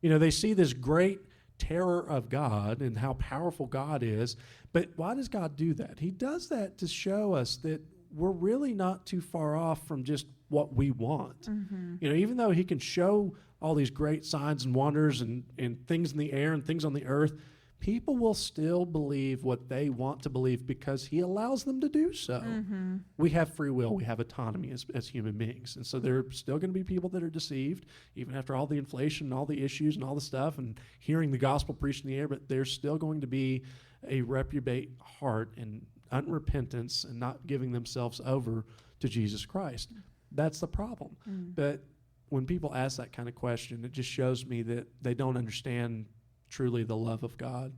They see this great terror of God and how powerful God is. But why does God do that? He does that to show us that we're really not too far off from just what we want. Even though he can show all these great signs and wonders and things in the air and things on the earth, people will still believe what they want to believe because he allows them to do so. We have free will. We have autonomy as human beings. And so there are still going to be people that are deceived, even after all the inflation and all the issues and all the stuff and hearing the gospel preached in the air, but there's still going to be a reprobate heart and unrepentance and not giving themselves over to Jesus Christ. That's the problem. But when people ask that kind of question, it just shows me that they don't understand truly the love of God.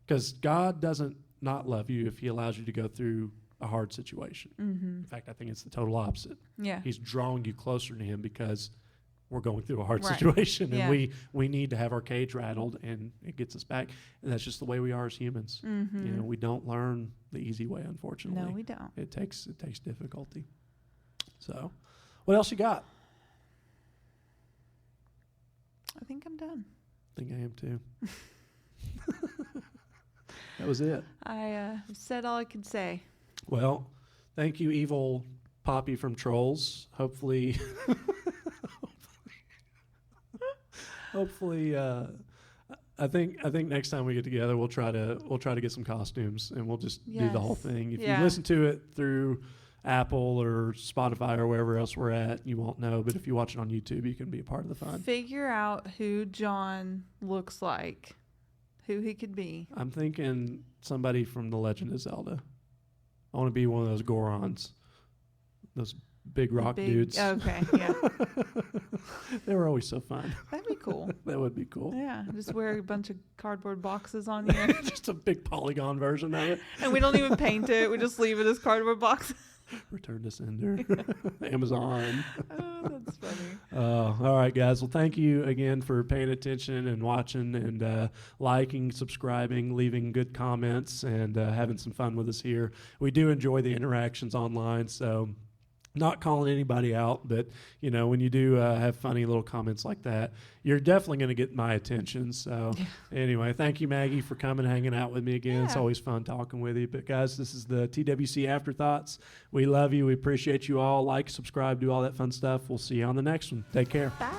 Because God doesn't not love you if he allows you to go through a hard situation. In fact, I think it's the total opposite. Yeah. He's drawing you closer to him because we're going through a hard situation and we need to have our cage rattled and it gets us back. And that's just the way we are as humans. We don't learn the easy way, unfortunately. No, we don't. It takes difficulty. So, what else you got? I think I'm done. I think I am too. That was it. I said all I could say. Well, thank you, evil Poppy from Trolls. Hopefully, I think next time we get together, we'll try to get some costumes and we'll just do the whole thing. If you listen to it through Apple or Spotify or wherever else we're at, you won't know. But if you watch it on YouTube, you can be a part of the fun. Figure out who John looks like, who he could be. I'm thinking somebody from The Legend of Zelda. I want to be one of those Gorons, those big rock dudes. Okay, yeah. They were always so fun. That'd be cool. That would be cool. Yeah, just wear a bunch of cardboard boxes on you. Just a big polygon version of it. And we don't even paint it. We just leave it as cardboard boxes. Return to sender. Amazon. Oh, that's funny. All right, guys. Well, thank you again for paying attention and watching and liking, subscribing, leaving good comments, and having some fun with us here. We do enjoy the interactions online, so not calling anybody out, but when you do have funny little comments like that, you're definitely going to get my attention. So anyway, thank you, Maggie, for coming and hanging out with me again. It's always fun talking with you. But guys, this is the TWC Afterthoughts. We love you. We appreciate you all. Like, subscribe, do all that fun stuff. We'll see you on the next one. Take care. Bye.